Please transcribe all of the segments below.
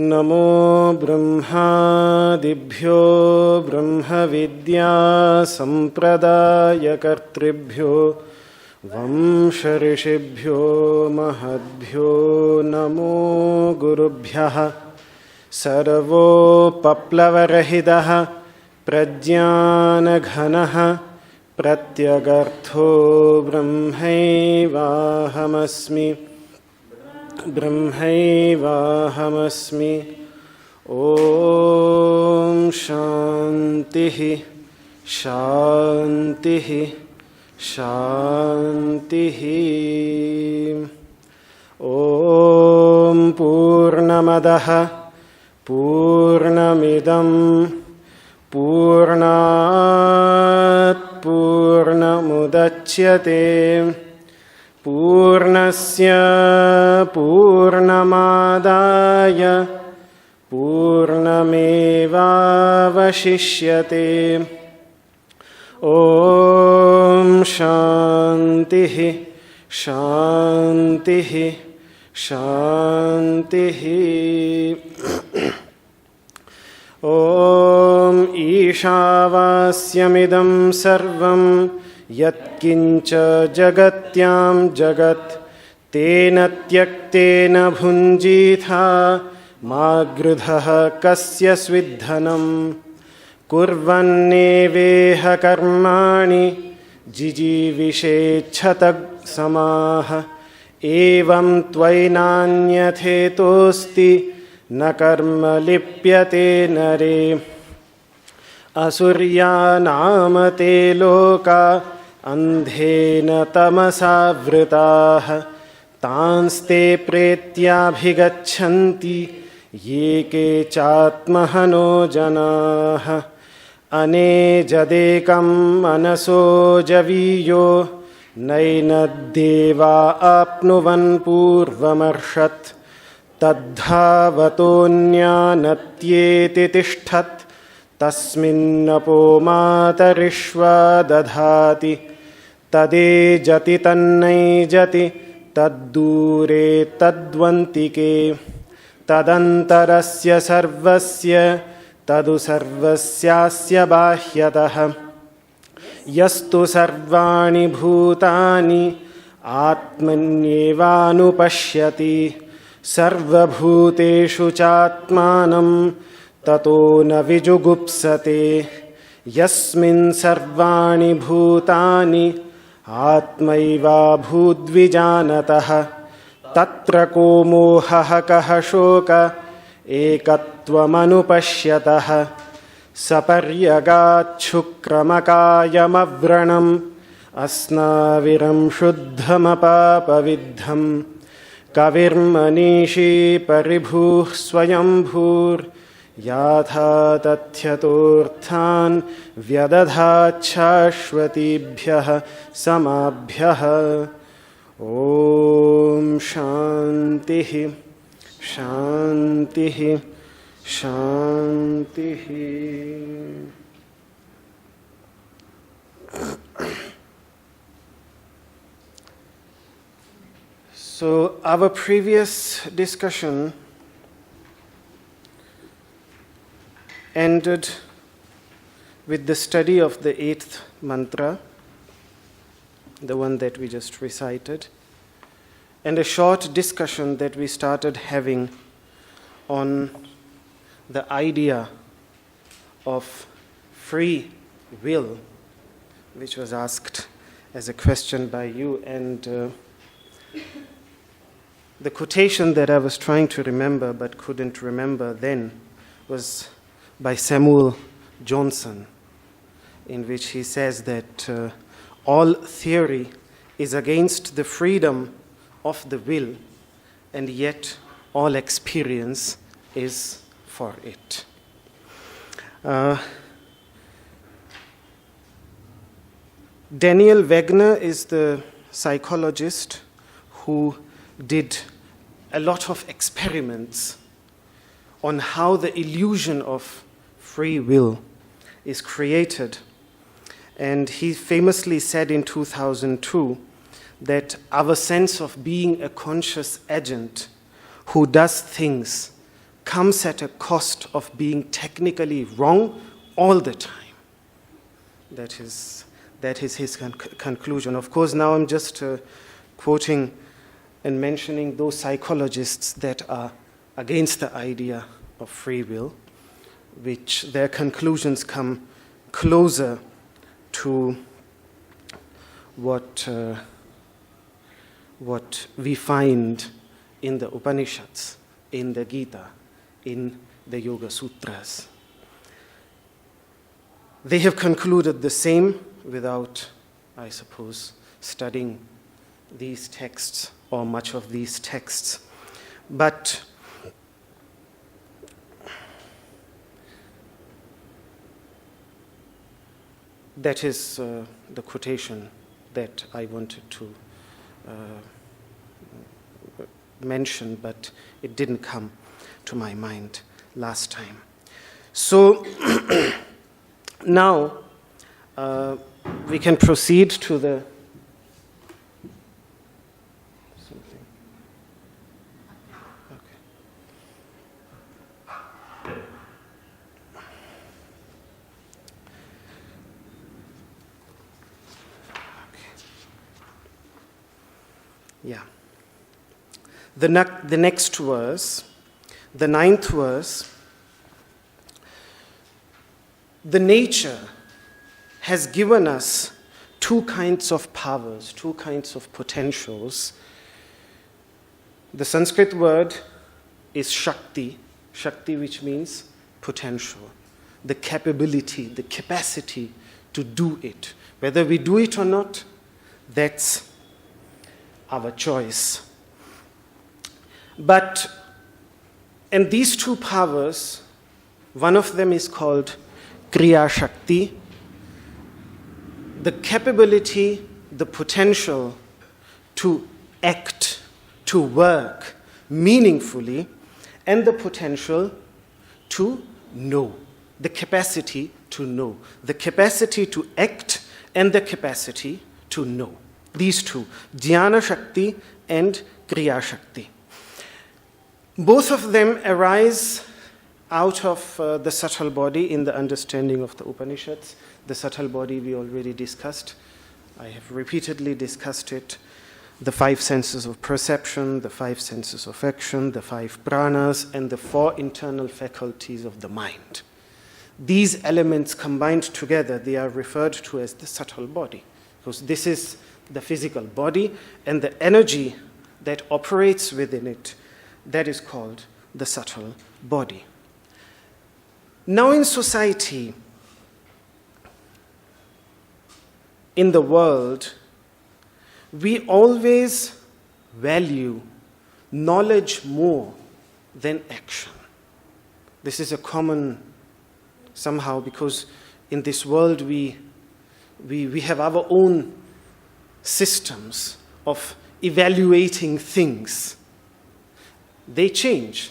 नमो ब्रह्मादिभ्यो ब्रह्मविद्या संप्रदायकर्तृभ्यो वंशऋषिभ्यो महद्भ्यो नमो गुरुभ्यः। सर्वोपप्लवरहितः प्रज्ञानघनः प्रत्यगर्थो ब्रह्मैवाहमस्मि ब्रह्मैवाहमस्मि। ॐ शान्तिः शान्तिः शान्तिः। ॐ पूर्णमदः पूर्णमिदं पूर्णात् पूर्णमुदच्यते पूर्णस्य पूर्णमादाय पूर्णमेवावशिष्यते। ॐ शान्तिः शान्तिः शान्तिः। ॐ ईशावास्यमिदं सर्वं यत्किञ्च जगत्यां जगत् तेन त्यक्तेन भुञ्जीथा मा गृधः कस्य स्विद्धनम्। कुर्वन्नेवेह कर्माणि जिजीविषेच्छतः समाः। एवं त्वयि न कर्म लिप्यते नरे। असुर्या नाम ते लोका अन्धेन तमसा वृताः तांस्ते प्रेत्याभिगच्छन्ति ये के चात्महनो जनाः। अनेजदेकं मनसो जवीयो नैनद्देवा आप्नुवन् पूर्वमर्षत् तद्धावतोऽन्यानत्येति तिष्ठत् तस्मिन्नपो मातरिष्वा दधाति। तदेजति तन्नैजति तद्दूरे तद्वन्तिके तदन्तरस्य सर्वस्य तदु सर्वस्यास्य बाह्यतः। यस्तु सर्वाणि भूतानि आत्मन्येवानुपश्यति सर्वभूतेषु चात्मानं ततो न विजुगुप्सते। यस्मिन् सर्वाणि भूतानि आत्मैवाभूद्विजानतः तत्र को मोहः कः शोक एकत्वमनुपश्यतः। सपर्यगाच्छुक्रमकायमव्रणम् अस्नाविरं शुद्धमपापविद्धं। कविर्मनीषी परिभूः स्वयंभूर्याथा तथ्यतोऽर्थान् व्यदधाच्छाश्वतीभ्यः समाभ्यः। ॐ शान्तिः शान्तिः शान्तिः। So our previous discussion ended with the study of the 8th mantra, the one that we just recited, and a short discussion that we started having on the idea of free will, which was asked as a question by you. And the quotation that I was trying to remember but couldn't remember then was by Samuel Johnson, in which he says that all theory is against the freedom of the will, and yet all experience is for it. Daniel Wegner is the psychologist who did a lot of experiments on how the illusion of free will is created. And he famously said in 2002 that our sense of being a conscious agent who does things comes at a cost of being technically wrong all the time. That is his conclusion. Of course, now I'm just quoting and mentioning those psychologists that are against the idea of free will, which their conclusions come closer to what we find in the Upanishads, in the Gita, in the Yoga Sutras. They have concluded the same without, I suppose, studying these texts or much of these texts. But that is the quotation that I wanted to mention, but it didn't come to my mind last time. So now we can proceed to the something. Okay. Yeah. The next verse, the 9th verse, the nature has given us two kinds of powers, two kinds of potentials. The Sanskrit word is Shakti, which means potential, the capability, the capacity to do it. Whether we do it or not, that's our choice. And these two powers, one of them is called Kriya Shakti, the capability, the potential to act, to work meaningfully, and the potential to know, the capacity to know, the capacity to act and the capacity to know. These two, Dhyana Shakti and Kriya Shakti. Both of them arise out of the subtle body in the understanding of the Upanishads. The subtle body we already discussed. I have repeatedly discussed it. The 5 senses of perception, the 5 senses of action, the 5 pranas, and the 4 internal faculties of the mind. These elements combined together, they are referred to as the subtle body, because this is the physical body, and the energy that operates within it, that is called the subtle body. Now in society, in the world, we always value knowledge more than action. This is a common, somehow, because in this world we have our own systems of evaluating things. They change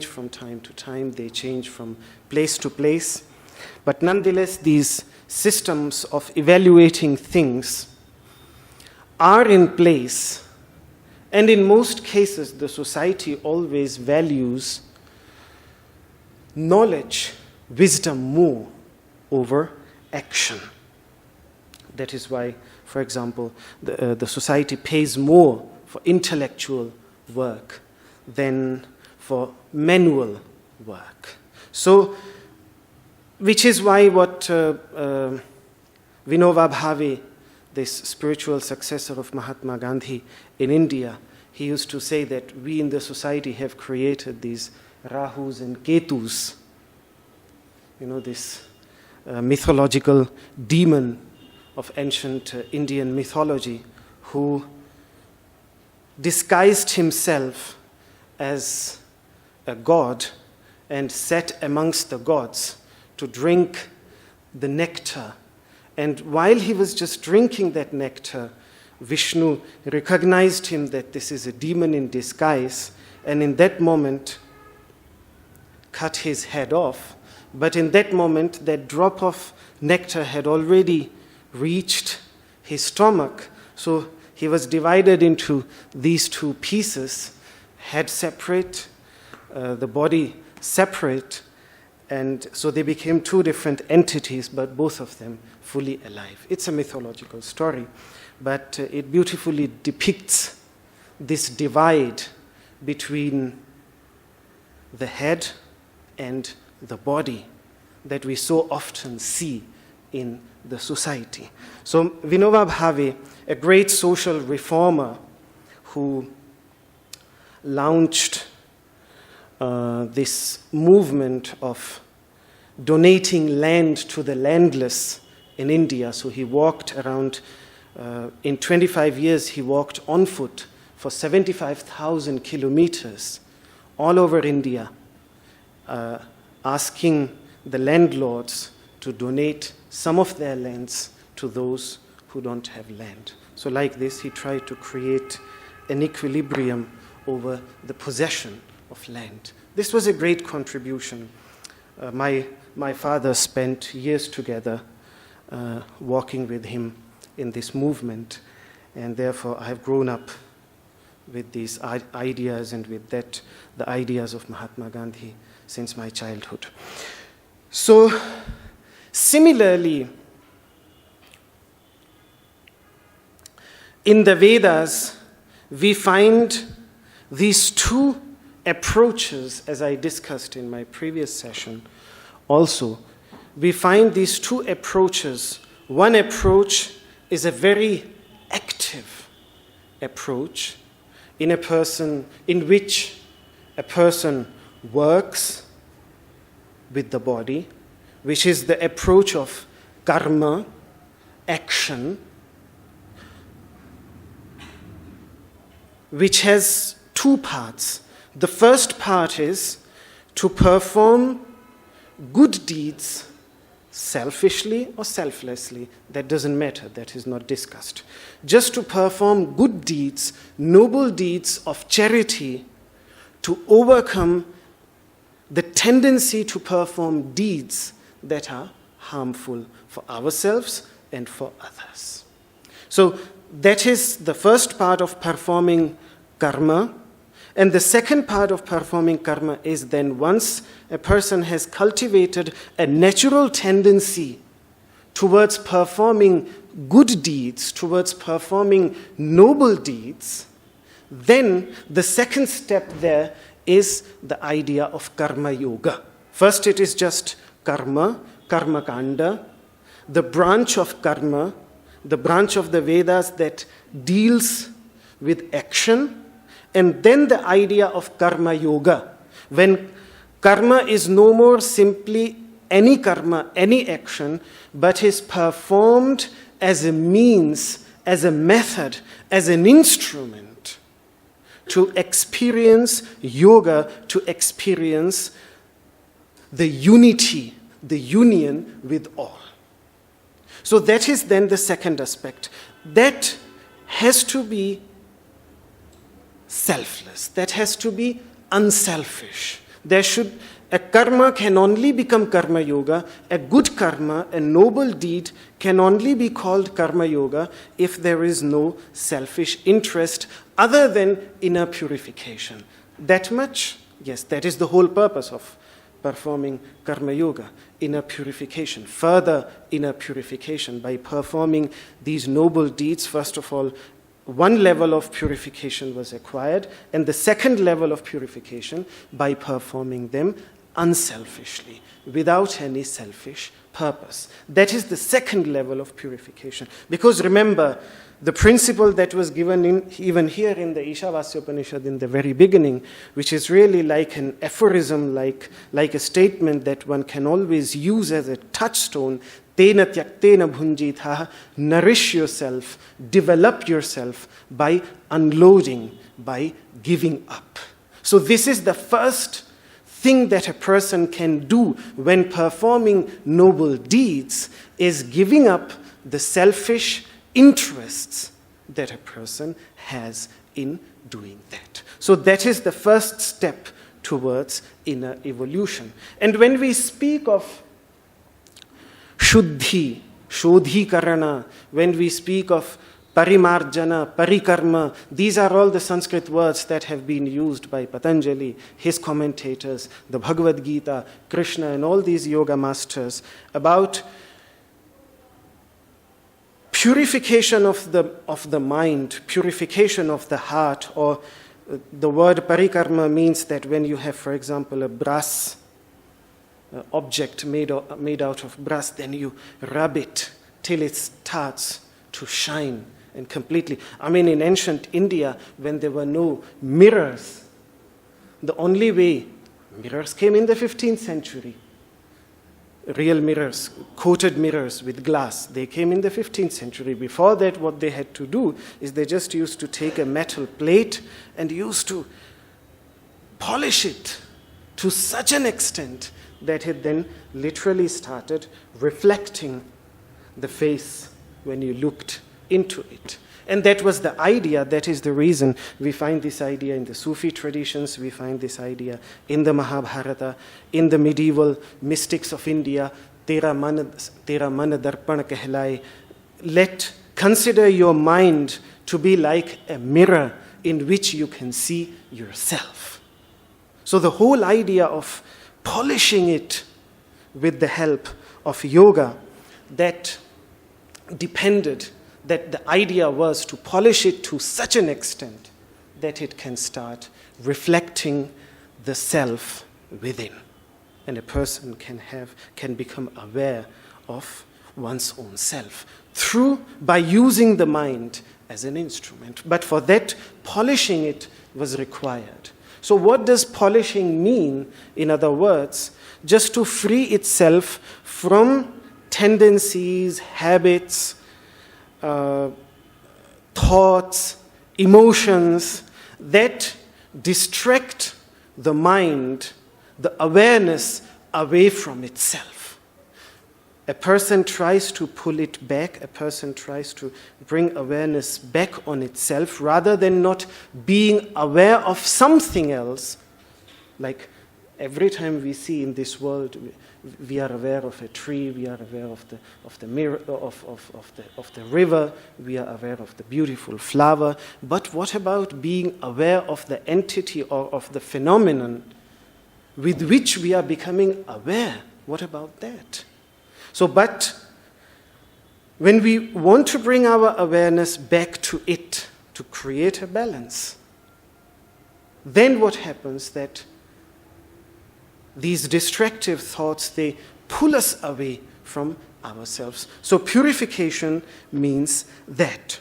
from time to time, they change from place to place, but nonetheless these systems of evaluating things are in place, and in most cases the society always values knowledge, wisdom more over action. That is why, for example, the society pays more for intellectual work than for manual work. So, which is why what Vinoba Bhave, this spiritual successor of Mahatma Gandhi in India, he used to say that we in the society have created these Rahus and Ketus this mythological demon of ancient Indian mythology who disguised himself as a god and sat amongst the gods to drink the nectar. And while he was just drinking that nectar, Vishnu recognized him that this is a demon in disguise, and in that moment cut his head off. But in that moment, that drop of nectar had already reached his stomach. So he was divided into these two pieces, head separate, the body separate, and so they became two different entities, but both of them fully alive. It's a mythological story, but it beautifully depicts this divide between the head and the body that we so often see in the society. So Vinoba Bhave, a great social reformer who launched this movement of donating land to the landless in India. So he walked around, in 25 years he walked on foot for 75,000 kilometers all over India, asking the landlords to donate some of their lands to those who don't have land. So like this, he tried to create an equilibrium over the possession of land. This was a great contribution. My father spent years together walking with him in this movement, and therefore I have grown up with these ideas and with that, the ideas of Mahatma Gandhi since my childhood. So, similarly, in the Vedas, we find these two approaches, as I discussed in my previous session also. We find these two approaches. One approach is a very active approach in which a person works with the body, which is the approach of karma, action, which has two parts. The first part is to perform good deeds selfishly or selflessly. That doesn't matter, that is not discussed. Just to perform good deeds, noble deeds of charity, to overcome the tendency to perform deeds that are harmful for ourselves and for others. So that is the first part of performing karma. And the second part of performing karma is then once a person has cultivated a natural tendency towards performing good deeds, towards performing noble deeds, then the second step there is the idea of karma yoga. First it is just karma, karma kanda, the branch of karma, the branch of the Vedas that deals with action, and then the idea of karma yoga, when karma is no more simply any karma, any action, but is performed as a means, as a method, as an instrument to experience yoga, to experience the unity, the union with all. So that is then the second aspect. That has to be selfless. That has to be unselfish. A karma can only become karma yoga. A good karma, a noble deed, can only be called karma yoga if there is no selfish interest other than inner purification. That much, yes, that is the whole purpose of performing karma yoga, inner purification, further inner purification by performing these noble deeds. First of all, one level of purification was acquired, and the second level of purification by performing them unselfishly, without any selfish purpose. That is the second level of purification. Because remember, the principle that was given even here in the Ishavasya Upanishad in the very beginning, which is really like an aphorism, like a statement that one can always use as a touchstone, tena tyaktena bhunjitha, nourish yourself, develop yourself by unloading, by giving up. So this is the first thing that a person can do when performing noble deeds, is giving up the selfish interests that a person has in doing that. So that is the first step towards inner evolution. And when we speak of shuddhi, shodhikarana, when we speak of parimarjana, parikarma, these are all the Sanskrit words that have been used by Patanjali, his commentators, the Bhagavad Gita, Krishna, and all these yoga masters about purification of the mind, purification of the heart, or the word parikarma means that when you have, for example, a brass object made out of brass, then you rub it till it starts to shine and completely. I mean, in ancient India, when there were no mirrors, the only way, mirrors came in the 15th century. Real mirrors, coated mirrors with glass, they came in the 15th century. Before that, what they had to do is they just used to take a metal plate and used to polish it to such an extent that it then literally started reflecting the face when you looked into it. And that was the idea, that is the reason we find this idea in the Sufi traditions, we find this idea in the Mahabharata, in the medieval mystics of India, Tera man darpan kehlai. Consider your mind to be like a mirror in which you can see yourself. So the whole idea of polishing it with the help of yoga, that the idea was to polish it to such an extent that it can start reflecting the self within. And a person can become aware of one's own self by using the mind as an instrument. But for that, polishing it was required. So what does polishing mean? In other words, just to free itself from tendencies, habits, thoughts, emotions that distract the mind, the awareness away from itself. A person tries to pull it back, a person tries to bring awareness back on itself rather than not being aware of something else. Like every time we see in this world, we are aware of a tree, we are aware of the mirror, of the river, we are aware of the beautiful flower. But what about being aware of the entity or of the phenomenon with which we are becoming aware? What about that? So, but when we want to bring our awareness back to it, to create a balance, then what happens that these distractive thoughts, they pull us away from ourselves. So purification means that.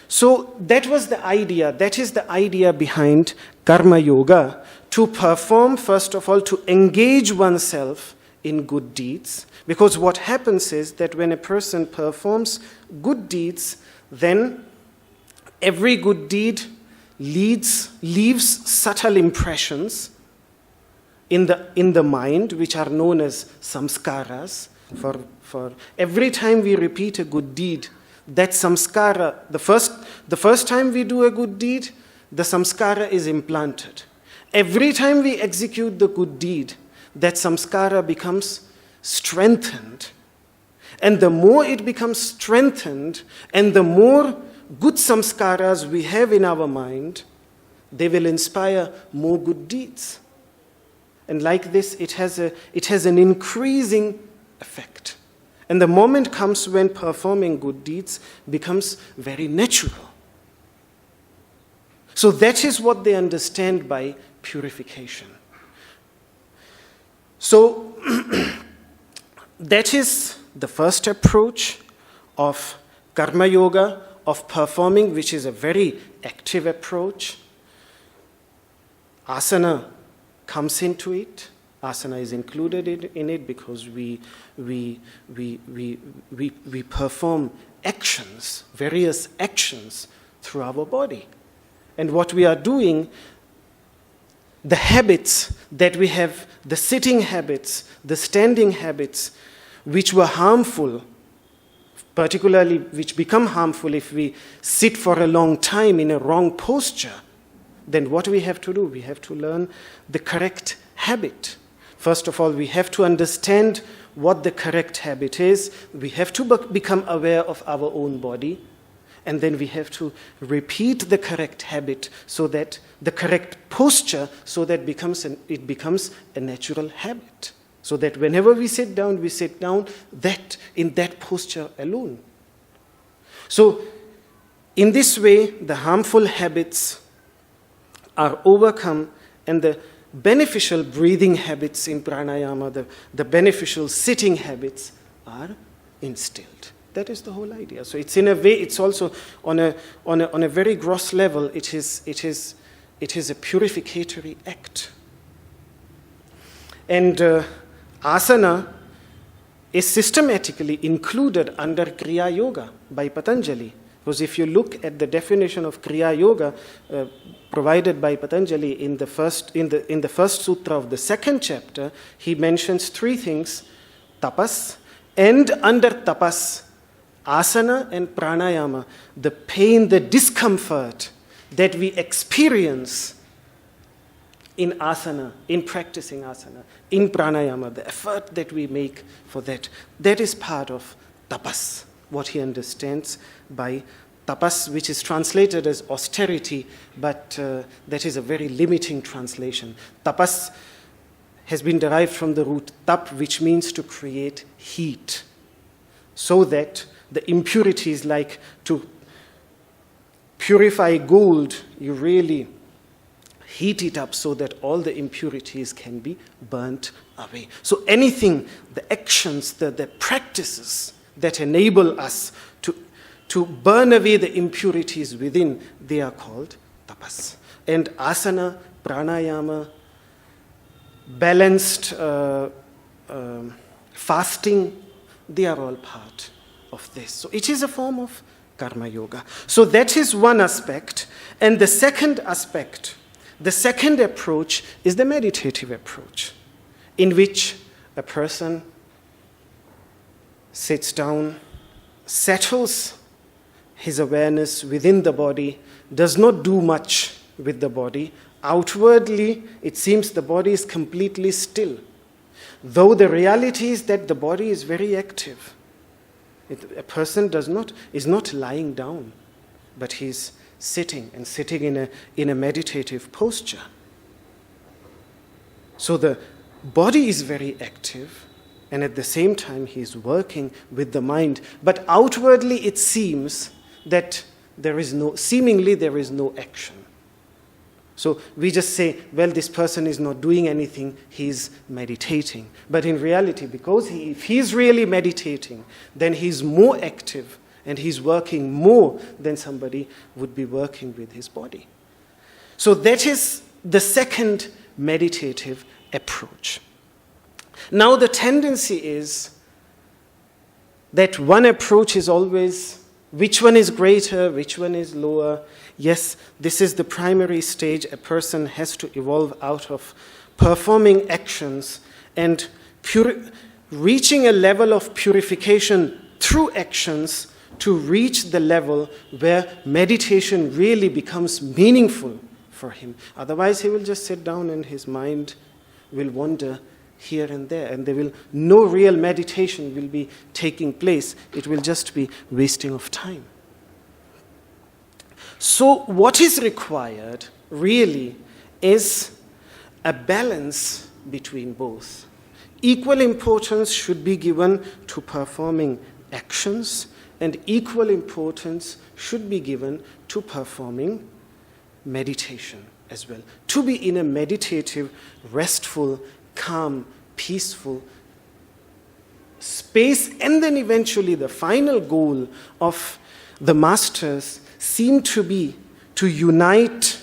So that was the idea, that is the idea behind karma yoga, to perform, first of all, to engage oneself in good deeds. Because what happens is that when a person performs good deeds, then every good deed leaves subtle impressions in the mind, which are known as samskaras. For every time we repeat a good deed, that samskara, the first time we do a good deed, the samskara is implanted. Every time we execute the good deed, that samskara becomes strengthened. And the more it becomes strengthened, and the more good samskaras we have in our mind, they will inspire more good deeds. And like this, it has an increasing effect. And the moment comes when performing good deeds becomes very natural. So that is what they understand by purification. So that is the first approach of karma yoga, of performing, which is a very active approach. Asana comes into it. Asana is included in it because we perform actions, various actions through our body. And what we are doing, the habits that we have, the sitting habits, the standing habits, which were harmful, particularly which become harmful if we sit for a long time in a wrong posture, then what we have to do? We have to learn the correct habit. First of all, we have to understand what the correct habit is. We have to become aware of our own body. And then we have to repeat the correct habit, so that the correct posture, so that it becomes a natural habit. So that whenever we sit down that in that posture alone. So in this way, the harmful habits are overcome, and the beneficial breathing habits in pranayama, the beneficial sitting habits are instilled. That is the whole idea. So it's in a way, it's also on a very gross level, it is a purificatory act. And asana is systematically included under Kriya Yoga by Patanjali. Because if you look at the definition of Kriya Yoga provided by Patanjali in the first sutra of the second chapter, he mentions three things: tapas, and under tapas, asana and pranayama, the pain, the discomfort that we experience in asana, in practicing asana, in pranayama, the effort that we make for that, that is part of tapas, what he understands by tapas, which is translated as austerity, but that is a very limiting translation. Tapas has been derived from the root tap, which means to create heat, so that the impurities, like to purify gold, you really heat it up so that all the impurities can be burnt away. So anything, the actions, the practices that enable us to burn away the impurities within, they are called tapas. And asana, pranayama, balanced fasting, they are all part of this. So it is a form of karma yoga. So that is one aspect. And the second aspect, the second approach, is the meditative approach, in which a person sits down, settles his awareness within the body, does not do much with the body. Outwardly, it seems the body is completely still, though the reality is that the body is very active. A person is not lying down, but he's sitting in a meditative posture. So the body is very active, and at the same time he's working with the mind. But outwardly it seems that there is no action. So we just say, well, this person is not doing anything, he's meditating. But in reality, because if he's really meditating, then he's more active and he's working more than somebody would be working with his body. So that is the second meditative approach. Now the tendency is that one approach is always, which one is greater, which one is lower. Yes, this is the primary stage a person has to evolve out of, performing actions and reaching a level of purification through actions to reach the level where meditation really becomes meaningful for him. Otherwise, he will just sit down and his mind will wander here and there, and no real meditation will be taking place. It will just be wasting of time. So what is required really is a balance between both. Equal importance should be given to performing actions, and equal importance should be given to performing meditation as well. To be in a meditative, restful, calm, peaceful space. And then eventually the final goal of the masters seemed to be to unite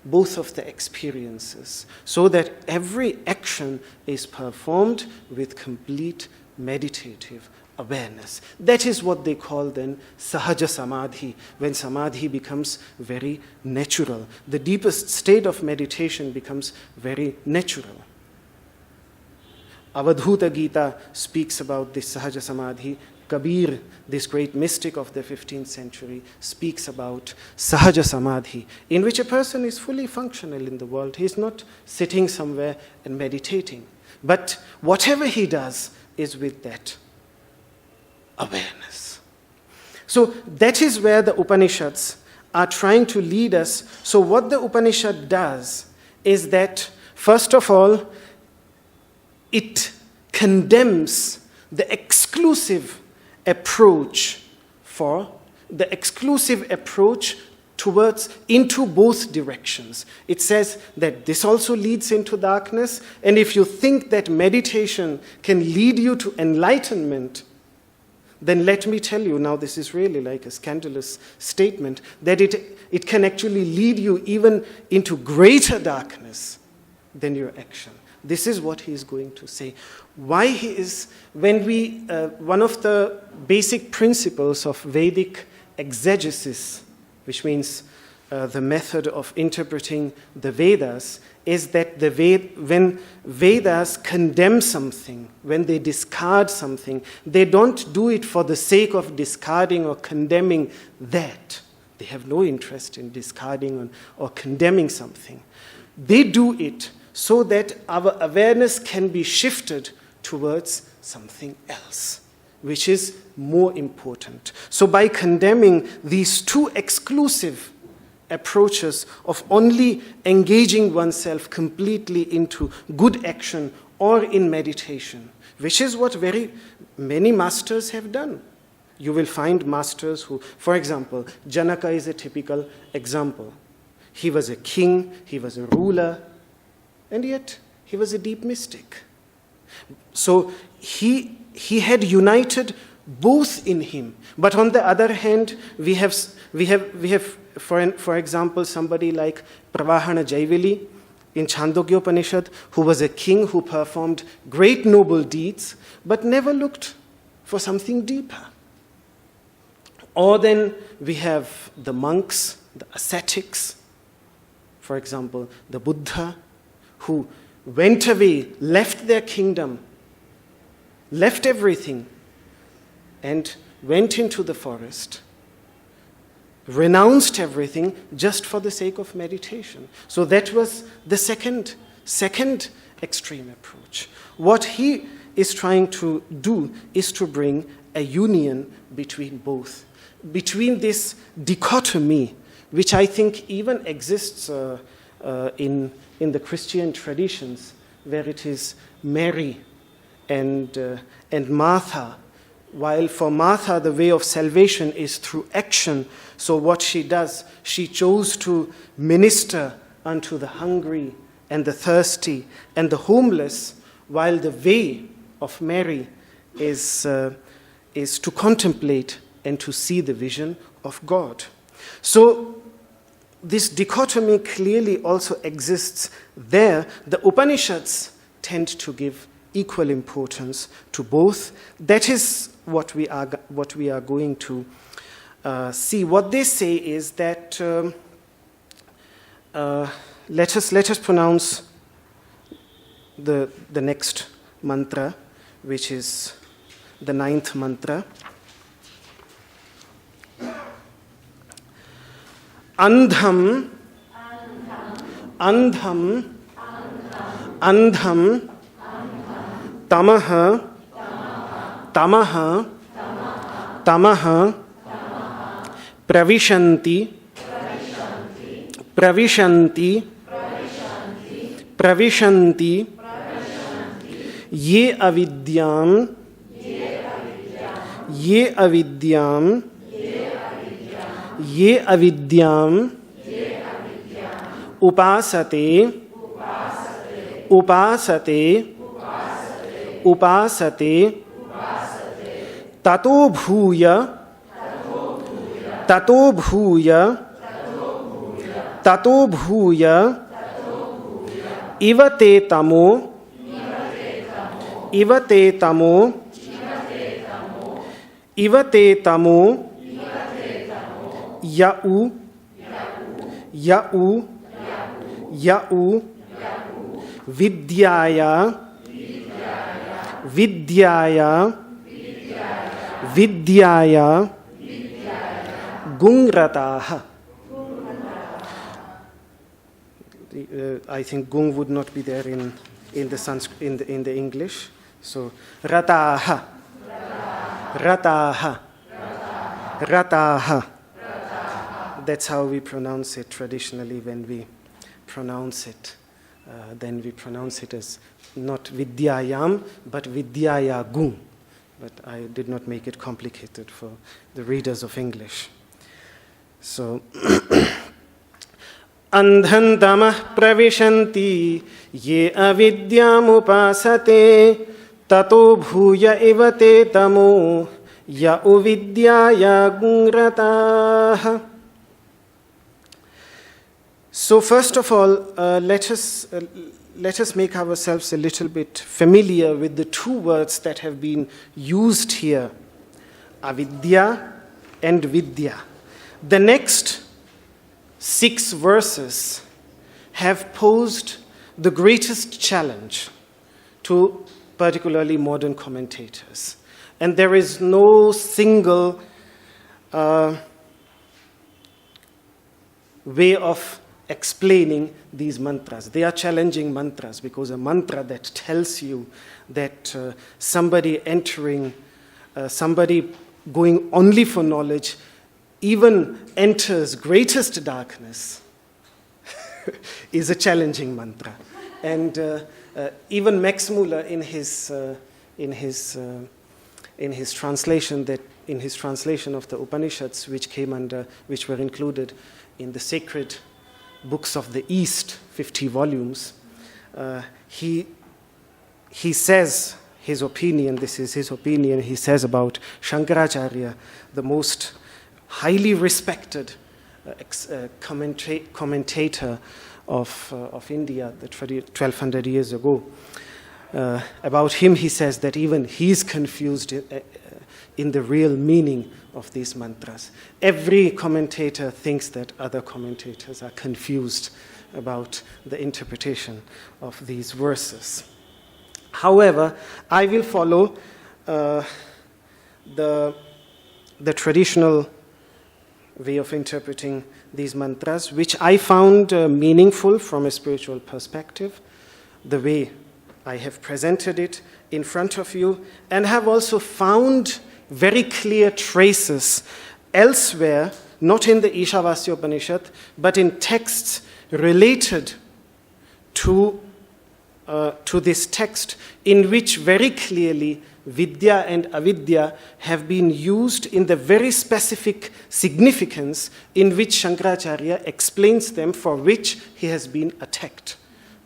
both of the experiences so that every action is performed with complete meditative awareness. That is what they call then sahaja samadhi, when samadhi becomes very natural. The deepest state of meditation becomes very natural. Avadhuta Gita speaks about this sahaja samadhi. Kabir, this great mystic of the 15th century, speaks about sahaja samadhi, in which a person is fully functional in the world. He is not sitting somewhere and meditating. But whatever he does is with that awareness. So that is where the Upanishads are trying to lead us. So what the Upanishad does is that, first of all, it condemns the exclusive approach towards into both directions. It says that this also leads into darkness, and if you think that meditation can lead you to enlightenment, then let me tell you, now this is really like a scandalous statement, that it can actually lead you even into greater darkness than your action. This is what he is going to say. Why he is, when we, one of the basic principles of Vedic exegesis, which means the method of interpreting the Vedas, is that when Vedas condemn something, when they discard something, they don't do it for the sake of discarding or condemning that. They have no interest in discarding or condemning something. They do it so that our awareness can be shifted towards something else, which is more important. So by condemning these two exclusive approaches of only engaging oneself completely into good action or in meditation, which is what very many masters have done. You will find masters who, for example, Janaka is a typical example. He was a king, he was a ruler, and yet he was a deep mystic. So he had united both in him. But on the other hand, we have for example, somebody like Pravahana Jaivili in Chandogya Upanishad, who was a king who performed great noble deeds, but never looked for something deeper. Or then we have the monks, the ascetics, for example, the Buddha, who went away, left their kingdom, left everything, and went into the forest, renounced everything just for the sake of meditation. So that was the second extreme approach. What he is trying to do is to bring a union between both, between this dichotomy, which I think even exists in the Christian traditions, where it is Mary and Martha. While for Martha, the way of salvation is through action. So what she does, she chose to minister unto the hungry and the thirsty and the homeless, while the way of Mary is to contemplate and to see the vision of God. So this dichotomy clearly also exists there. The Upanishads tend to give equal importance to both. That is what we are going to see. What they say is that let us pronounce the next mantra, which is the 9th mantra. Andham, andham, andham, tamaha, tamaha, tamaha, pravishanti, pravishanti, pravishanti, ye avidyam, ye avidyam, ye avidyam, upasate, upasate, upasate tato bhuya ivate tamo yau vidyaya gungrataha. I think gung would not be there in the Sanskrit, in the English. So rataha. That's how we pronounce it traditionally. When we pronounce it, then we pronounce it as not vidyayam but vidyaya gung. But I did not make it complicated for the readers of English. So andhan tamah pravishanti ye avidyam upasate tato bhuya ivate tamo ya uvidyaya gungrataha. So first of all, let us make ourselves a little bit familiar with the two words that have been used here, avidya and vidya. The next 6 verses have posed the greatest challenge to particularly modern commentators. And there is no single way of explaining these mantras. They are challenging mantras, because a mantra that tells you that somebody going only for knowledge even enters greatest darkness is a challenging mantra. And even Max Muller in his translation of the Upanishads, which were included in the sacred books of the East, 50 volumes, he says his opinion, this is his opinion, he says about Shankaracharya, the most highly respected commentator of India, 1200 years ago. About him, he says that even he's confused in the real meaning of these mantras. Every commentator thinks that other commentators are confused about the interpretation of these verses. However, I will follow the traditional way of interpreting these mantras, which I found meaningful from a spiritual perspective, the way I have presented it in front of you, and have also found very clear traces elsewhere, not in the Ishavasya Upanishad, but in texts related to this text, in which very clearly vidya and avidya have been used in the very specific significance in which Shankaracharya explains them, for which he has been attacked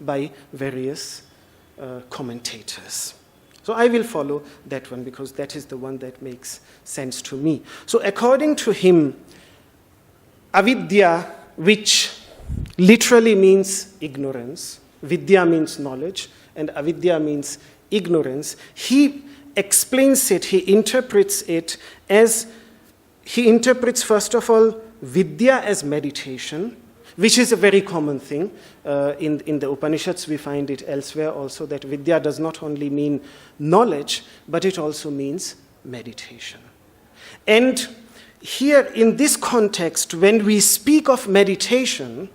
by various commentators. So I will follow that one, because that is the one that makes sense to me. So according to him, avidya, which literally means ignorance, vidya means knowledge, and avidya means ignorance, he explains it, he interprets first of all vidya as meditation, which is a very common thing. In the Upanishads, we find it elsewhere also, that vidya does not only mean knowledge, but it also means meditation. And here, in this context, when we speak of meditation,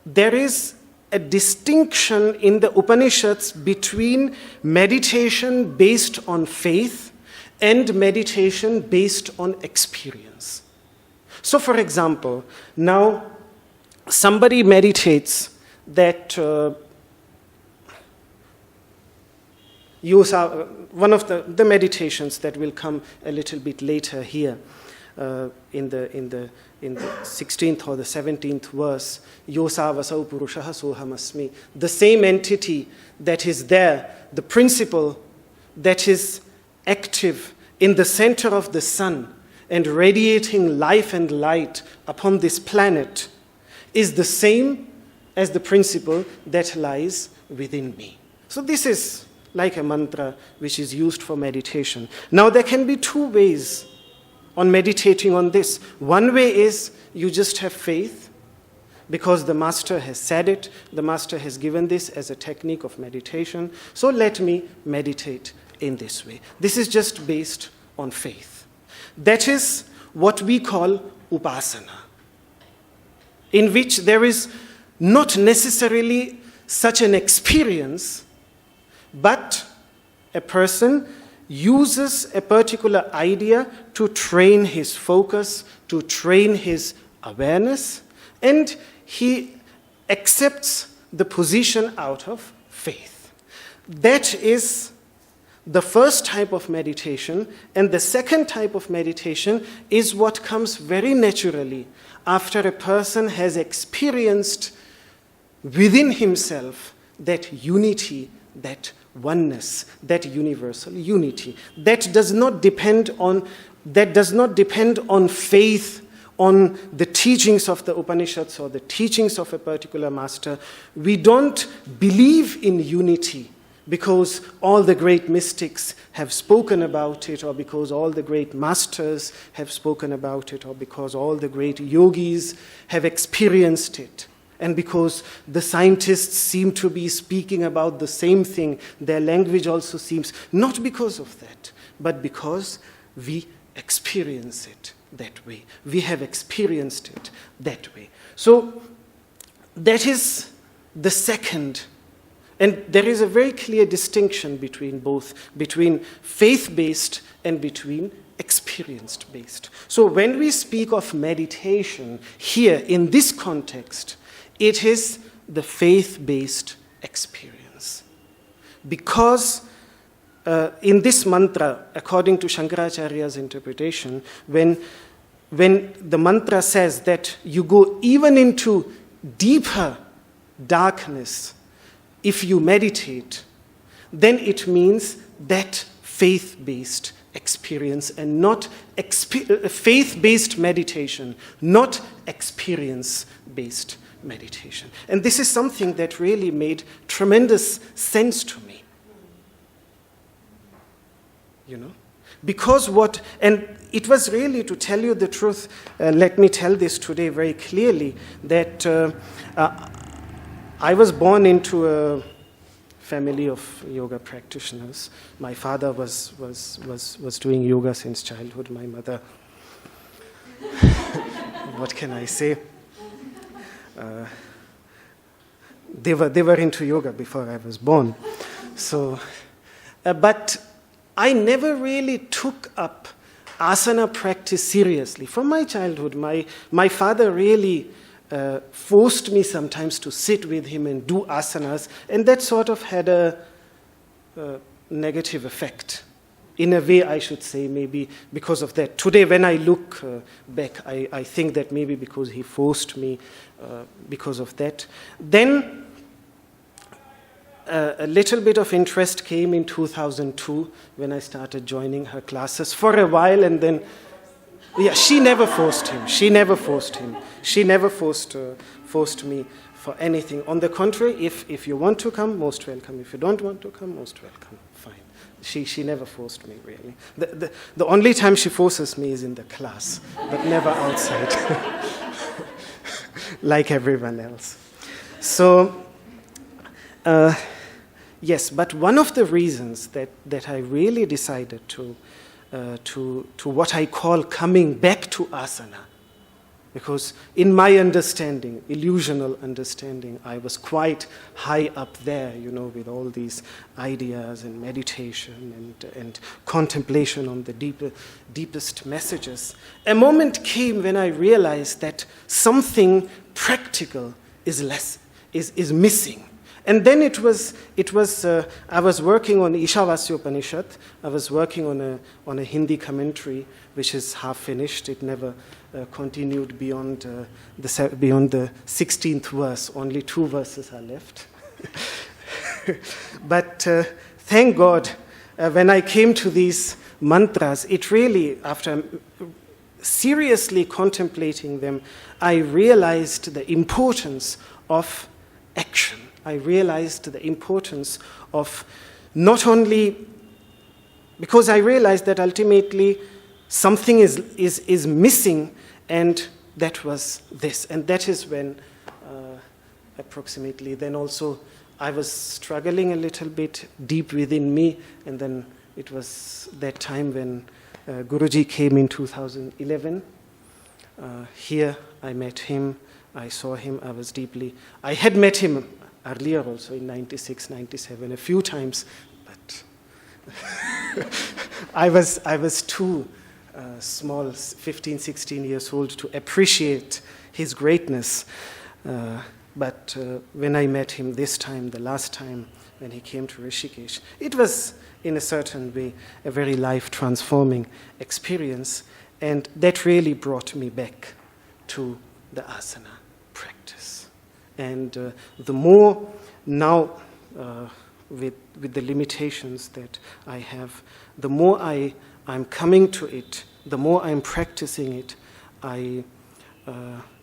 there is a distinction in the Upanishads between meditation based on faith and meditation based on experience. So, for example, now somebody meditates that one of the meditations that will come a little bit later here in the 16th or the 17th verse, Yosavasau Purushaha Sohamasmi, the same entity that is there, the principle that is active in the center of the sun and radiating life and light upon this planet is the same as the principle that lies within me. So this is like a mantra which is used for meditation. Now there can be two ways on meditating on this. One way is you just have faith because the master has said it, the master has given this as a technique of meditation, so let me meditate in this way. This is just based on faith. That is what we call upasana, in which there is not necessarily such an experience, but a person uses a particular idea to train his focus, to train his awareness, and he accepts the position out of faith. That is the first type of meditation, and the second type of meditation is what comes very naturally after a person has experienced within himself that unity, that oneness, that universal unity. That does not depend on faith, on the teachings of the Upanishads or the teachings of a particular master. We don't believe in unity because all the great mystics have spoken about it, or because all the great masters have spoken about it, or because all the great yogis have experienced it, and because the scientists seem to be speaking about the same thing. Their language also seems, not because of that, but because we experience it that way. We have experienced it that way. So that is the second. And there is a very clear distinction between both, between faith-based and between experience-based. So when we speak of meditation here in this context, it is the faith-based experience. Because in this mantra, according to Shankaracharya's interpretation, when the mantra says that you go even into deeper darkness if you meditate, then it means that faith-based experience and not faith-based meditation, not experience-based meditation. And this is something that really made tremendous sense to me. You know? Because and it was really, to tell you the truth, let me tell this today very clearly, that I was born into a family of yoga practitioners. My father was doing yoga since childhood. My mother, what can I say? They were into yoga before I was born. So, but I never really took up asana practice seriously. From my childhood, my father really forced me sometimes to sit with him and do asanas, and that sort of had a negative effect. In a way, I should say, maybe because of that. Today, when I look back, I think that maybe because he forced me, because of that. Then a little bit of interest came in 2002 when I started joining her classes for a while, and then, yeah, she never forced him. She never forced me for anything. On the contrary, if you want to come, most welcome. If you don't want to come, most welcome. Fine. She never forced me, really. The only time she forces me is in the class, but never outside, like everyone else. So, yes, but one of the reasons that I really decided to what I call coming back to asana, because in my understanding, illusional understanding, I was quite high up there, you know, with all these ideas and meditation and contemplation on the deepest messages. A moment came when I realized that something practical is missing. And then I was working on Ishavasya Upanishad. I was working on a Hindi commentary, which is half finished. It never continued beyond the 16th verse. Only 2 verses are left. But thank God, when I came to these mantras, it really, after seriously contemplating them, I realized the importance of action. I realized the importance of not only, because I realized that ultimately something is missing, and that was this. And that is when approximately then also I was struggling a little bit deep within me, and then it was that time when Guruji came in 2011. Here I met him, I saw him, I had met him earlier also in 96, 97, a few times, but I was too small, 15, 16 years old, to appreciate his greatness. But when I met him this time, the last time when he came to Rishikesh, it was in a certain way a very life-transforming experience, and that really brought me back to the asana practice. And the more now, with the limitations that I have, the more I'm coming to it, the more I'm practicing it, I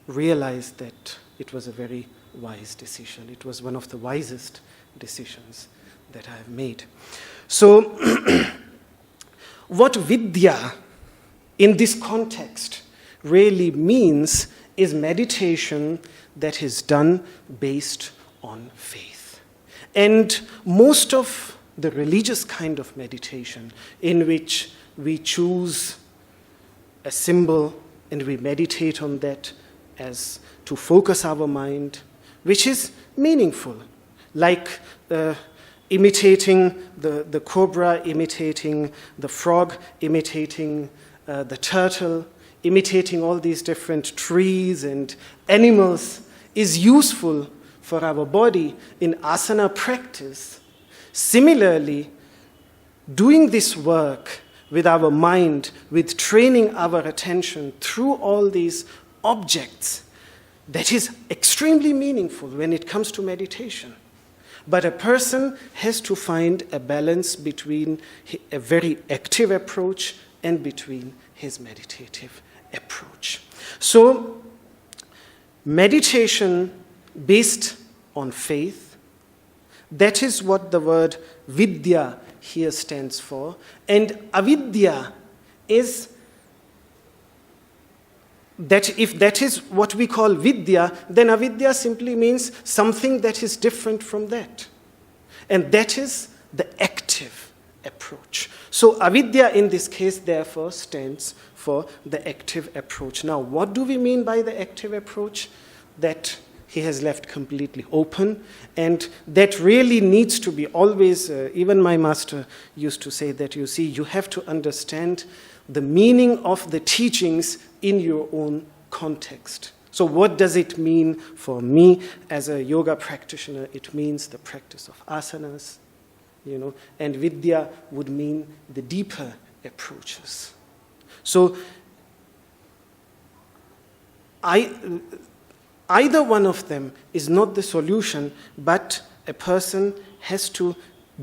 realize that it was a very wise decision. It was one of the wisest decisions that I have made. So, what vidya in this context really means is meditation that is done based on faith. And most of the religious kind of meditation, in which we choose a symbol and we meditate on that as to focus our mind, which is meaningful, like imitating the cobra, imitating the frog, imitating the turtle, imitating all these different trees and animals is useful for our body in asana practice. Similarly, doing this work with our mind, with training our attention through all these objects, that is extremely meaningful when it comes to meditation. But a person has to find a balance between a very active approach and between his meditative approach. So, meditation based on faith, that is what the word vidya here stands for. And avidya is that, if that is what we call vidya, then avidya simply means something that is different from that. And that is the active approach. So avidya in this case therefore stands for the active approach. Now, what do we mean by the active approach? That he has left completely open, and that really needs to be always, even my master used to say that, you see, you have to understand the meaning of the teachings in your own context. So what does it mean for me as a yoga practitioner? It means the practice of asanas, and vidya would mean the deeper approaches. So either one of them is not the solution, but a person has to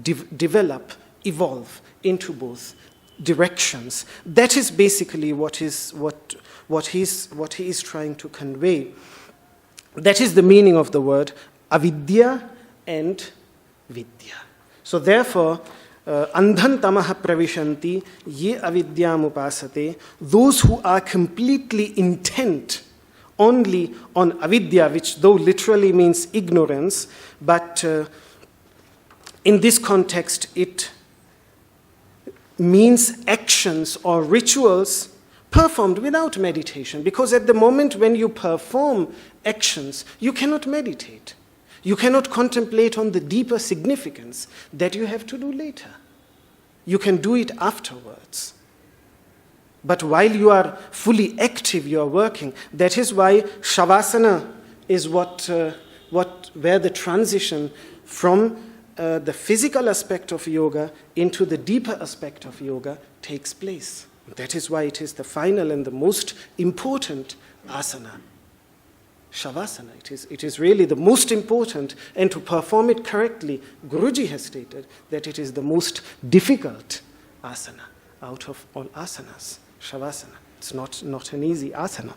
develop, evolve into both directions. That is basically what he is trying to convey. That is the meaning of the word avidya and vidya. So therefore, andhan tamaha pravishanti ye avidyam upasate, those who are completely intent only on avidya, which though literally means ignorance, but in this context it means actions or rituals performed without meditation. Because at the moment when you perform actions, you cannot meditate. You cannot contemplate on the deeper significance that you have to do later. You can do it afterwards. But while you are fully active, you are working. That is why Shavasana is where the transition from the physical aspect of yoga into the deeper aspect of yoga takes place. That is why it is the final and the most important asana. Shavasana. It is really the most important, and to perform it correctly, Guruji has stated that it is the most difficult asana out of all asanas, Shavasana. It's not an easy asana.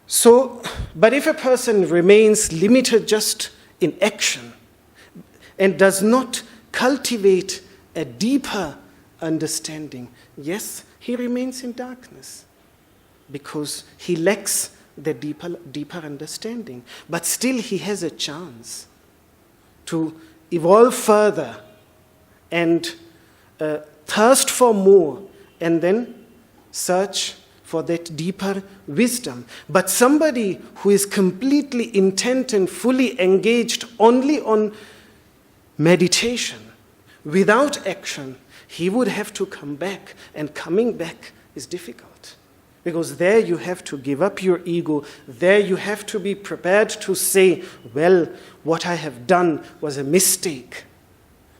So, but if a person remains limited just in action and does not cultivate a deeper understanding, yes, he remains in darkness because he lacks the deeper understanding. But still he has a chance to evolve further and thirst for more and then search for that deeper wisdom. But somebody who is completely intent and fully engaged only on meditation, without action, he would have to come back, and coming back is difficult. Because there you have to give up your ego, there you have to be prepared to say, well, what I have done was a mistake.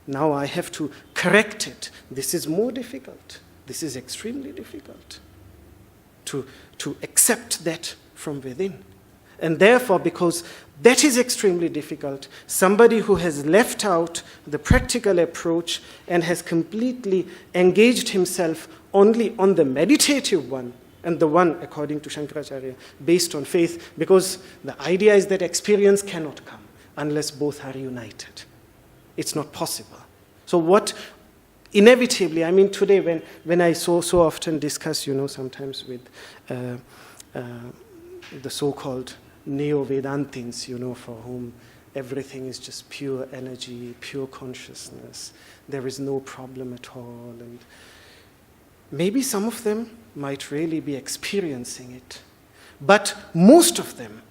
Now I have to correct it. This is more difficult. This is extremely difficult. To accept that from within. And therefore, because that is extremely difficult, somebody who has left out the practical approach and has completely engaged himself only on the meditative one, and the one, according to Shankaracharya, based on faith, because the idea is that experience cannot come unless both are united. It's not possible. So what inevitably, I mean, today when I so often discuss, sometimes with the so-called neo-Vedantins, for whom everything is just pure energy, pure consciousness, there is no problem at all, and maybe some of them might really be experiencing it, but most of them,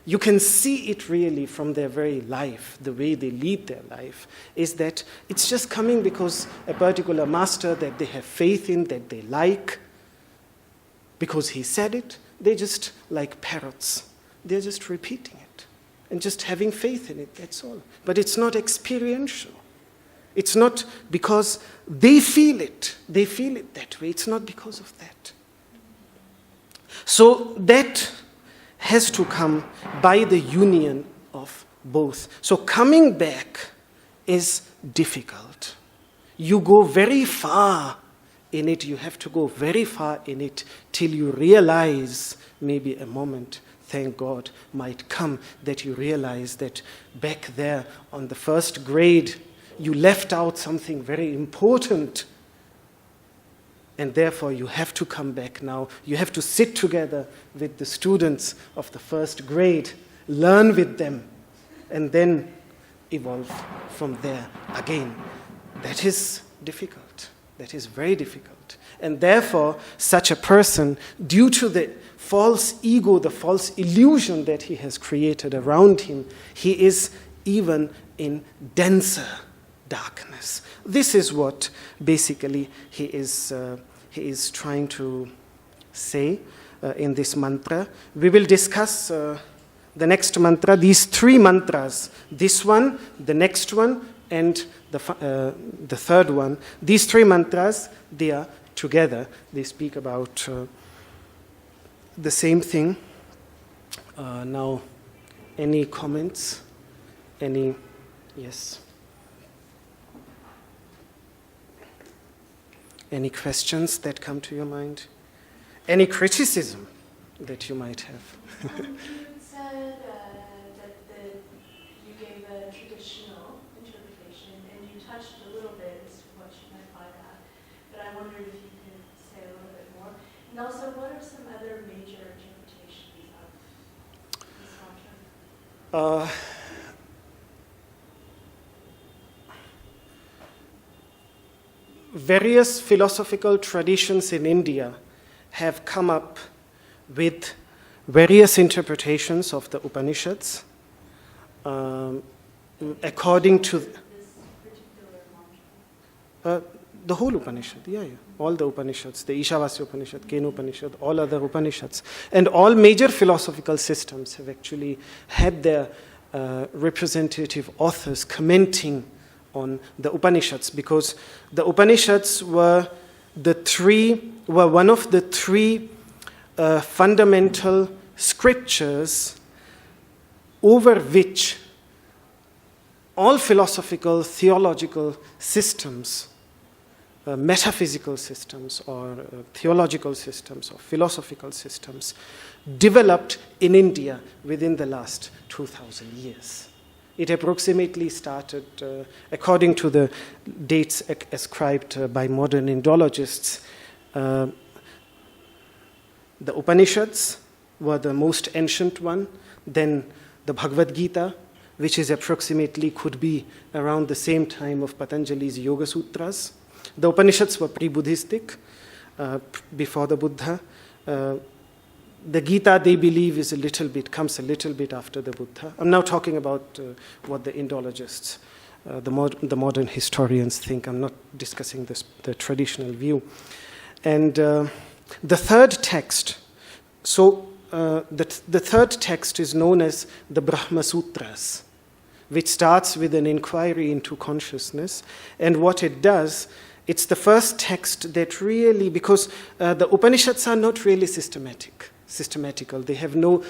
you can see it really from their very life, the way they lead their life, is that it's just coming because a particular master that they have faith in, that they like, because he said it, they're just like parrots. They're just repeating it and just having faith in it, that's all. But it's not experiential. It's not because they feel it that way. It's not because of that. So that has to come by the union of both. So coming back is difficult. You go very far in it, you have to go very far in it till you realize, maybe a moment, thank God, might come that you realize that back there on the first grade, you left out something very important. And therefore, you have to come back now. You have to sit together with the students of the first grade, learn with them, and then evolve from there again. That is difficult. That is very difficult. And therefore, such a person, due to the false ego, the false illusion that he has created around him, he is even in denser darkness. This is what basically he is trying to say in this mantra. We will discuss the next mantra, these three mantras, this one, the next one, and the third one. These three mantras, they are together. They speak about the same thing. Now, any comments? Yes? Any questions that come to your mind? Any criticism that you might have? You said that you gave a traditional interpretation, and you touched a little bit as to what you meant by that. But I wondered if you could say a little bit more. And also, what are some other major interpretations of this mantra? Various philosophical traditions in India have come up with various interpretations of the Upanishads according to This particular mantra? the whole Upanishad, all the Upanishads, the Ishavasya Upanishad, Kena Upanishad, all other Upanishads. And all major philosophical systems have actually had their representative authors commenting on the Upanishads, because the Upanishads were one of the three fundamental scriptures over which all philosophical, theological systems, metaphysical systems or theological systems or philosophical systems developed in India within the last 2,000 years. It approximately started, according to the dates ascribed by modern Indologists, the Upanishads were the most ancient one, then the Bhagavad Gita, which is approximately could be around the same time of Patanjali's Yoga Sutras. The Upanishads were pre-Buddhistic, before the Buddha. The Gita, they believe, comes a little bit after the Buddha. I'm now talking about what the Indologists, the modern historians think. I'm not discussing the traditional view. And the third text, the third text is known as the Brahma Sutras, which starts with an inquiry into consciousness. And what it does, it's the first text that really, because the Upanishads are not really systematical. They have no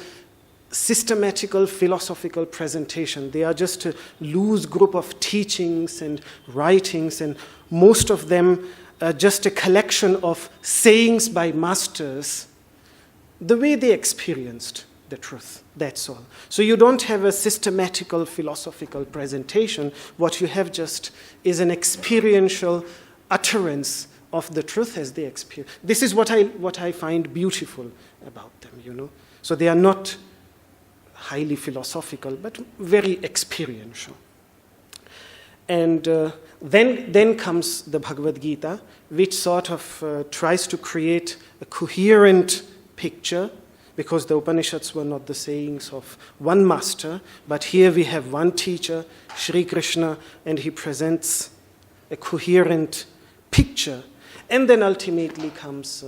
systematical philosophical presentation. They are just a loose group of teachings and writings, and most of them are just a collection of sayings by masters, the way they experienced the truth, that's all. So you don't have a systematical philosophical presentation. What you have just is an experiential utterance of the truth as they experience. This is what I find beautiful about them, So they are not highly philosophical, but very experiential. And then comes the Bhagavad Gita, which sort of tries to create a coherent picture, because the Upanishads were not the sayings of one master, but here we have one teacher, Sri Krishna, and he presents a coherent picture. And then ultimately comes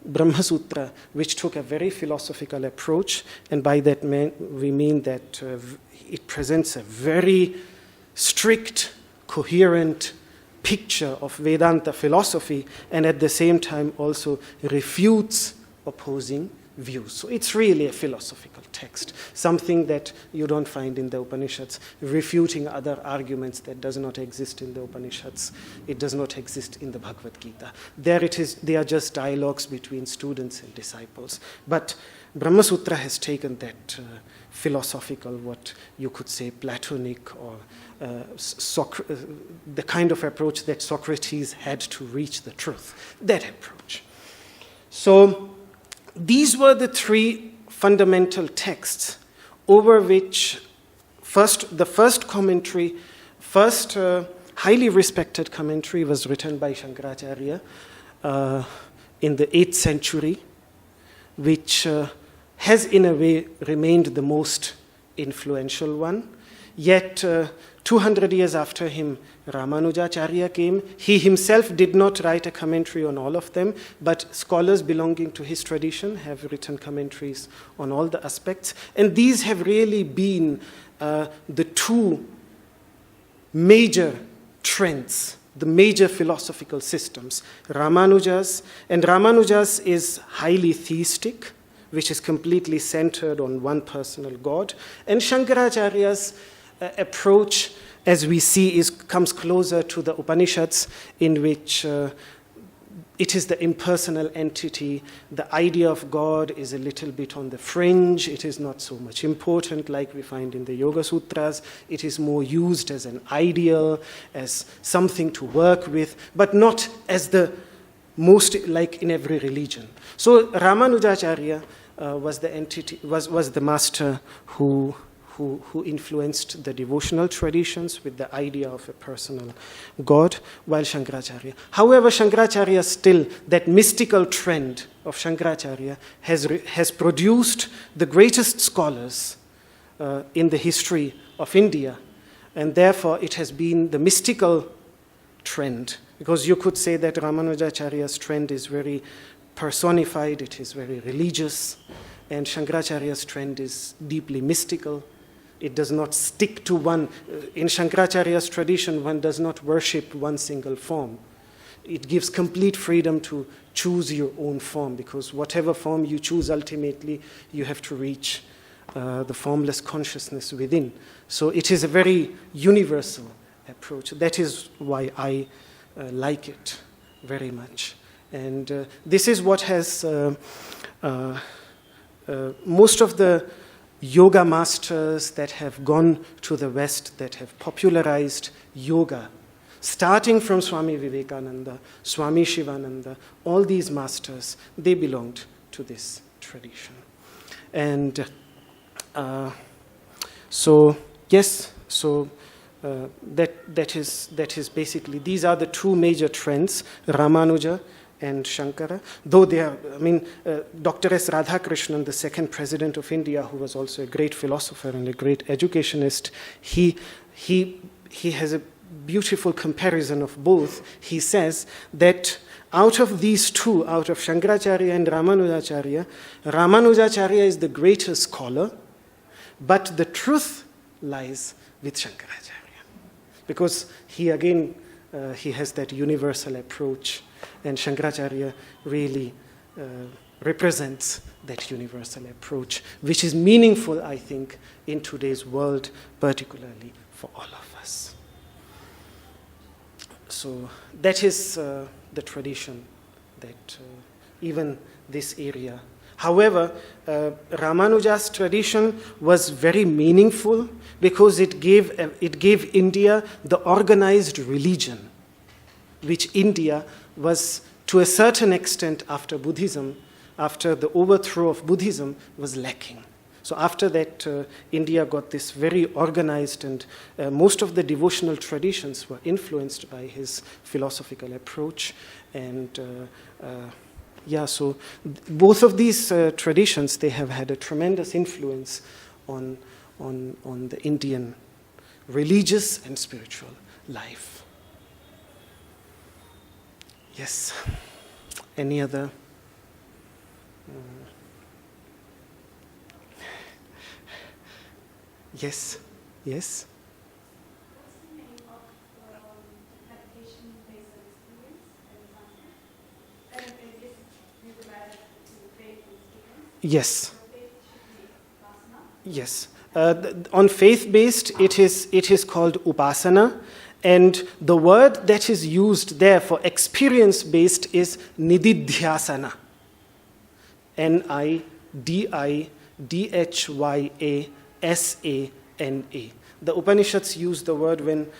Brahma Sutra, which took a very philosophical approach, and by that we mean that it presents a very strict, coherent picture of Vedanta philosophy, and at the same time also refutes opposing views. So it's really a philosophical text, something that you don't find in the Upanishads, refuting other arguments that does not exist in the Upanishads. It does not exist in the Bhagavad Gita. There it is, they are just dialogues between students and disciples. But Brahma Sutra has taken that philosophical, what you could say Platonic, or the kind of approach that Socrates had to reach the truth, that approach. So these were the three fundamental texts over which the first highly respected commentary was written by Shankaracharya in the 8th century, which has in a way remained the most influential one. Yet 200 years after him, Ramanujacharya came. He himself did not write a commentary on all of them, but scholars belonging to his tradition have written commentaries on all the aspects. And these have really been the two major trends, the major philosophical systems. Ramanuja's is highly theistic, which is completely centered on one personal God. And Shankaracharya's approach, as we see, comes closer to the Upanishads, in which it is the impersonal entity. The idea of God is a little bit on the fringe. It is not so much important like we find in the Yoga Sutras. It is more used as an ideal, as something to work with, but not as the most, like in every religion. So Ramanujacharya was the master who influenced the devotional traditions with the idea of a personal God, while Shankaracharya. However, Shankaracharya still, that mystical trend of Shankaracharya has produced the greatest scholars in the history of India, and therefore it has been the mystical trend, because you could say that Ramanujacharya's trend is very personified, it is very religious, and Shankaracharya's trend is deeply mystical. It does not stick to one. In Shankaracharya's tradition, one does not worship one single form. it gives complete freedom to choose your own form, because whatever form you choose, ultimately you have to reach the formless consciousness within. So it is a very universal approach. That is why I like it very much. And this is what has most of the yoga masters that have gone to the West, that have popularized yoga, starting from Swami Vivekananda, Swami Shivananda, all these masters, they belonged to this tradition. And that is basically, these are the two major trends, Ramanuja and Shankara. Though they are, Dr. S. Radhakrishnan, the second president of India, who was also a great philosopher and a great educationist, he has a beautiful comparison of both. He says that out of these two, out of Shankaracharya and Ramanujacharya, Ramanujacharya is the greater scholar, but the truth lies with Shankaracharya. Because he has that universal approach, and Shankaracharya really represents that universal approach, which is meaningful, I think, in today's world, particularly for all of us. So that is the tradition that even this area. However, Ramanuja's tradition was very meaningful because it gave India the organized religion, which India was, to a certain extent, after Buddhism, after the overthrow of Buddhism, was lacking. So after that, India got this very organized, and most of the devotional traditions were influenced by his philosophical approach. And so both of these traditions, they have had a tremendous influence on the Indian religious and spiritual life. Yes. Any other? Yes. Yes. What's the name of meditation-based experience in Sanskrit? And is you related to faith experience? Yes. So faith should be upasana? Yes. On faith-based, it is called upasana, and the word that is used there for experience-based is nididhyasana. Nidhyasana. The Upanishads use the word when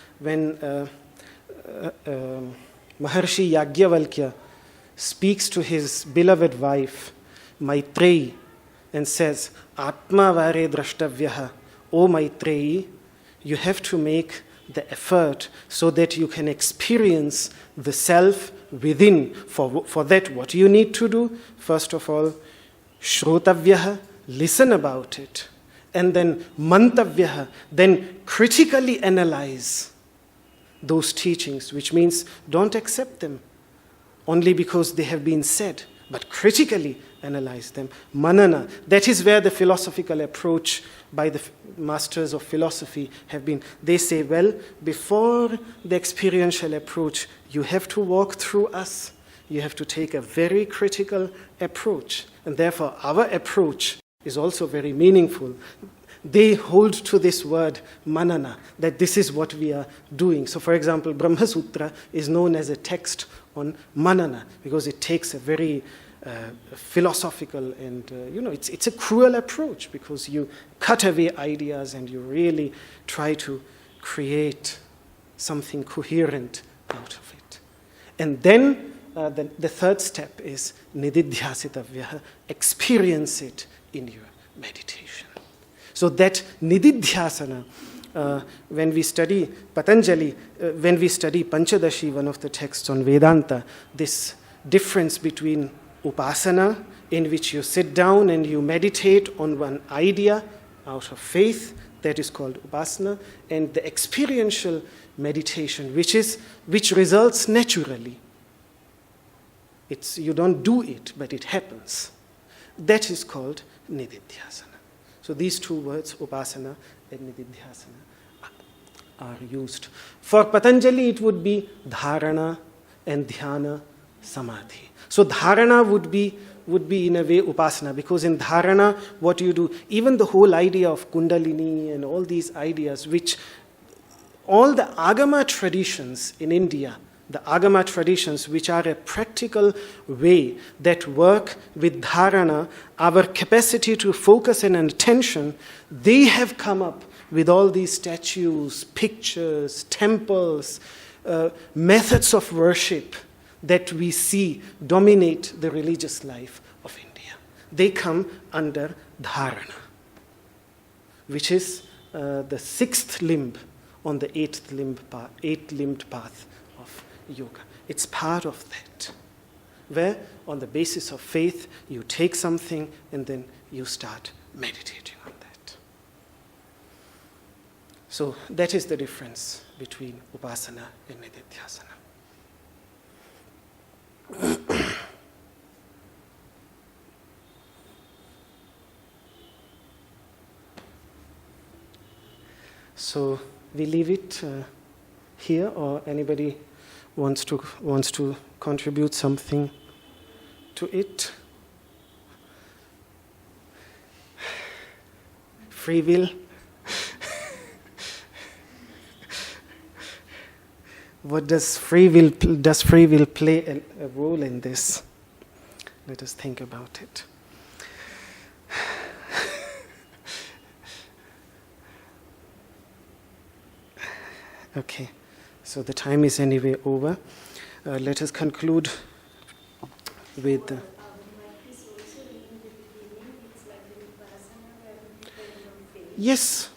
Maharshi Yagyavalkya speaks to his beloved wife, Maitreyi, and says, Atma vare drashtavyaha. O Maitreyi, you have to make the effort so that you can experience the self within. For that, what you need to do? First of all, shrotavyaha, listen about it. And then mantavyaha, then critically analyze those teachings, which means don't accept them only because they have been said, but critically analyze them. Manana, that is where the philosophical approach by the masters of philosophy have been. They say, well, before the experiential approach, you have to walk through us. You have to take a very critical approach. And therefore, our approach is also very meaningful. They hold to this word, manana, that this is what we are doing. So, for example, Brahma Sutra is known as a text on manana because it takes a very philosophical and, it's a cruel approach because you cut away ideas and you really try to create something coherent out of it. And then the third step is nididhyasitavyaha, experience it in your meditation. So that nididhyasana, when we study Patanjali, when we study Panchadashi, one of the texts on Vedanta, this difference between upasana, in which you sit down and you meditate on one idea out of faith, that is called upasana, and the experiential meditation, which results naturally. You don't do it, but it happens. That is called nididhyasana. So these two words, upasana and nididhyasana, are used. For Patanjali, it would be dharana, and dhyana, samadhi. So dharana would be in a way upasana, because in dharana, what you do, even the whole idea of kundalini and all these ideas, which all the agama traditions in India, the agama traditions, which are a practical way that work with dharana, our capacity to focus and attention, they have come up with all these statues, pictures, temples, methods of worship that we see dominate the religious life of India. They come under dharana, which is the sixth limb on the eight-limbed path of yoga. It's part of that, where on the basis of faith you take something and then you start meditating on that. So that is the difference between upasana and nididhyasana. So we leave it here, or anybody wants to contribute something to it? Free will. What does free will play a role in this? Let us think about it. Okay, so the time is anyway over. Let us conclude with. Yes.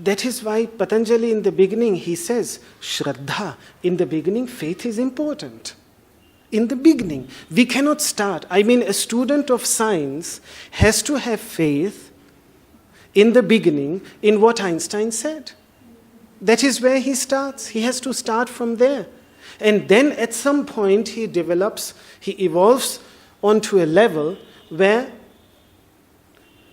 That is why Patanjali in the beginning, he says, Shraddha, in the beginning, faith is important. In the beginning, we cannot start. I mean, a student of science has to have faith in the beginning in what Einstein said. That is where he starts. He has to start from there. And then at some point he evolves onto a level where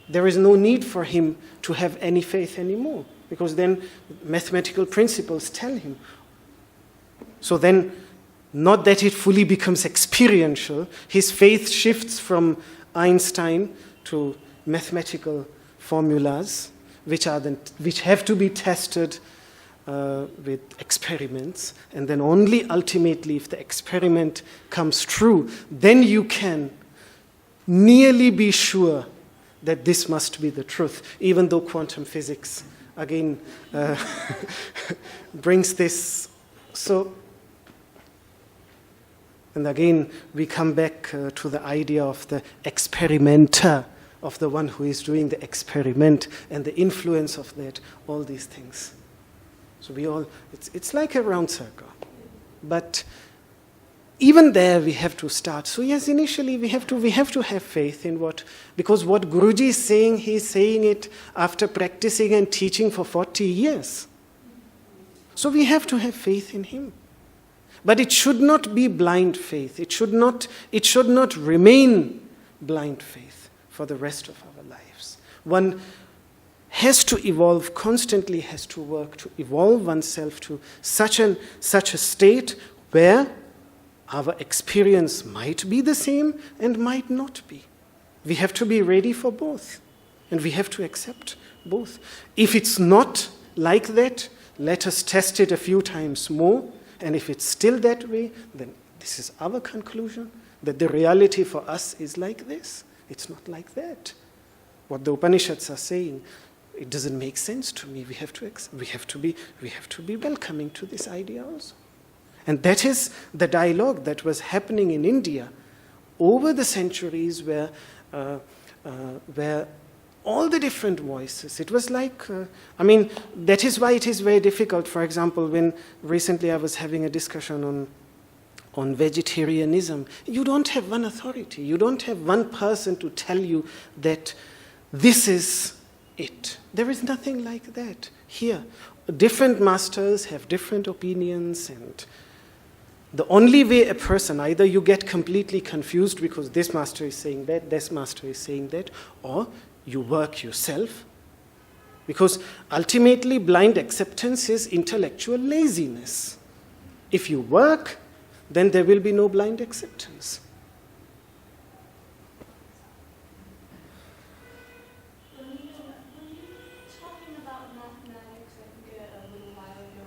there is no need for him to have any faith anymore, because then mathematical principles tell him. So then, not that it fully becomes experiential, his faith shifts from Einstein to mathematical formulas, which have to be tested with experiments, and then only ultimately, if the experiment comes true, then you can nearly be sure that this must be the truth, even though quantum physics again brings this. So, and again we come back to the idea of the experimenter, of the one who is doing the experiment, and the influence of that, all these things. So it's like a round circle. But even there we have to start. So yes, initially we have to have faith in because what Guruji is saying, he's saying it after practicing and teaching for 40 years. So we have to have faith in him. But it should not be blind faith. It should not remain blind faith for the rest of our lives. One has to evolve, constantly has to work to evolve oneself to such a state where our experience might be the same and might not be. We have to be ready for both, and we have to accept both. If it's not like that, let us test it a few times more, and if it's still that way, then this is our conclusion, that the reality for us is like this. It's not like that. What the Upanishads are saying, it doesn't make sense to me. We have to be welcoming to this idea also. And that is the dialogue that was happening in India over the centuries, where all the different voices, it was like, that is why it is very difficult. For example, when recently I was having a discussion on vegetarianism, you don't have one authority. You don't have one person to tell you that this is it. There is nothing like that here. Different masters have different opinions, and the only way a person, either you get completely confused because this master is saying that, this master is saying that, or you work yourself. Because ultimately blind acceptance is intellectual laziness. If you work, then there will be no blind acceptance. When you were talking about mathematics, I think a little while ago,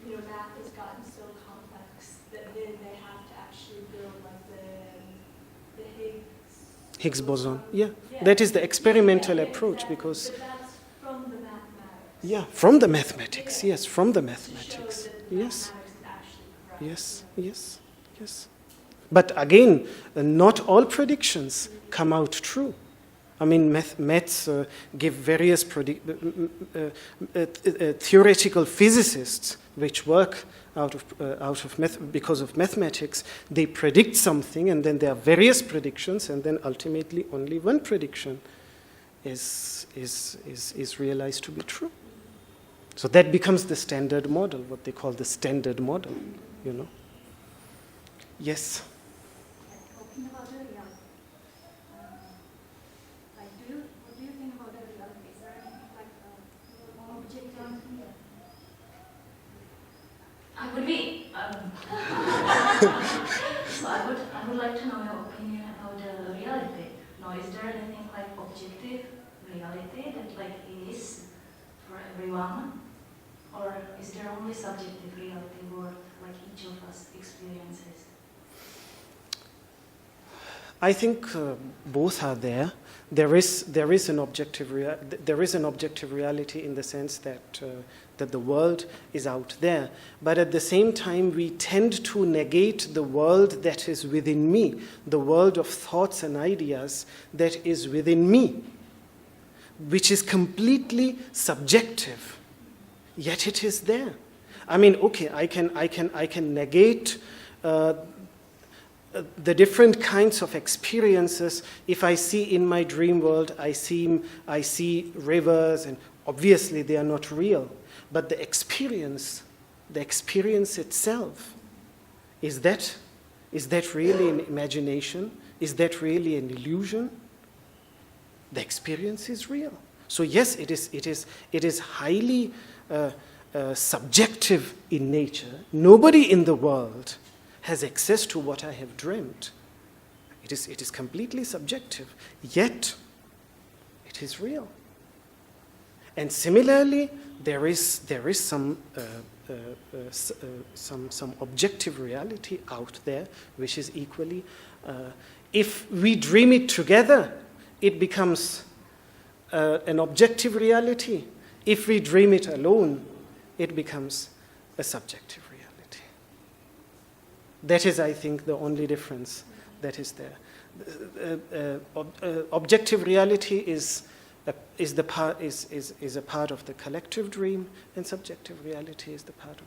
where math has gotten so complex that then they have to actually build like the Higgs boson. Yeah, that is the experimental approach exactly. because. But that's from the mathematics. Yeah, from the mathematics. Yes, from the mathematics. To show that the Yes. mathematics is actually correct. Yes, yes, yes. But again, not all predictions come out true. I mean, maths give various theoretical physicists which work because of mathematics. They predict something, and then there are various predictions, and then ultimately only one prediction is realized to be true. So that becomes the standard model, what they call the standard model, Yes. Talking about the reality, what do you think about the reality? Is there anything like objectivity? I would be. So I would like to know your opinion about the reality. Now, is there anything like objective reality that like is for everyone, or is there only subjective reality world like each of us experiences? I think both are there. There is an objective reality in the sense that the world is out there, but at the same time we tend to negate the world that is within me, the world of thoughts and ideas that is within me, which is completely subjective, yet it is there. I mean, okay, I can negate the different kinds of experiences. If I see in my dream world, I see rivers, and obviously they are not real. But the experience itself, is that really an imagination? Is that really an illusion? The experience is real. So yes, it is highly subjective in nature. Nobody in the world has access to what I have dreamt. It is completely subjective, yet it is real. And similarly, there is some objective reality out there, which is equally. If we dream it together, it becomes an objective reality. If we dream it alone, it becomes a subjective reality. That is, I think, the only difference that is there. Objective reality is a part of the collective dream, and subjective reality is the part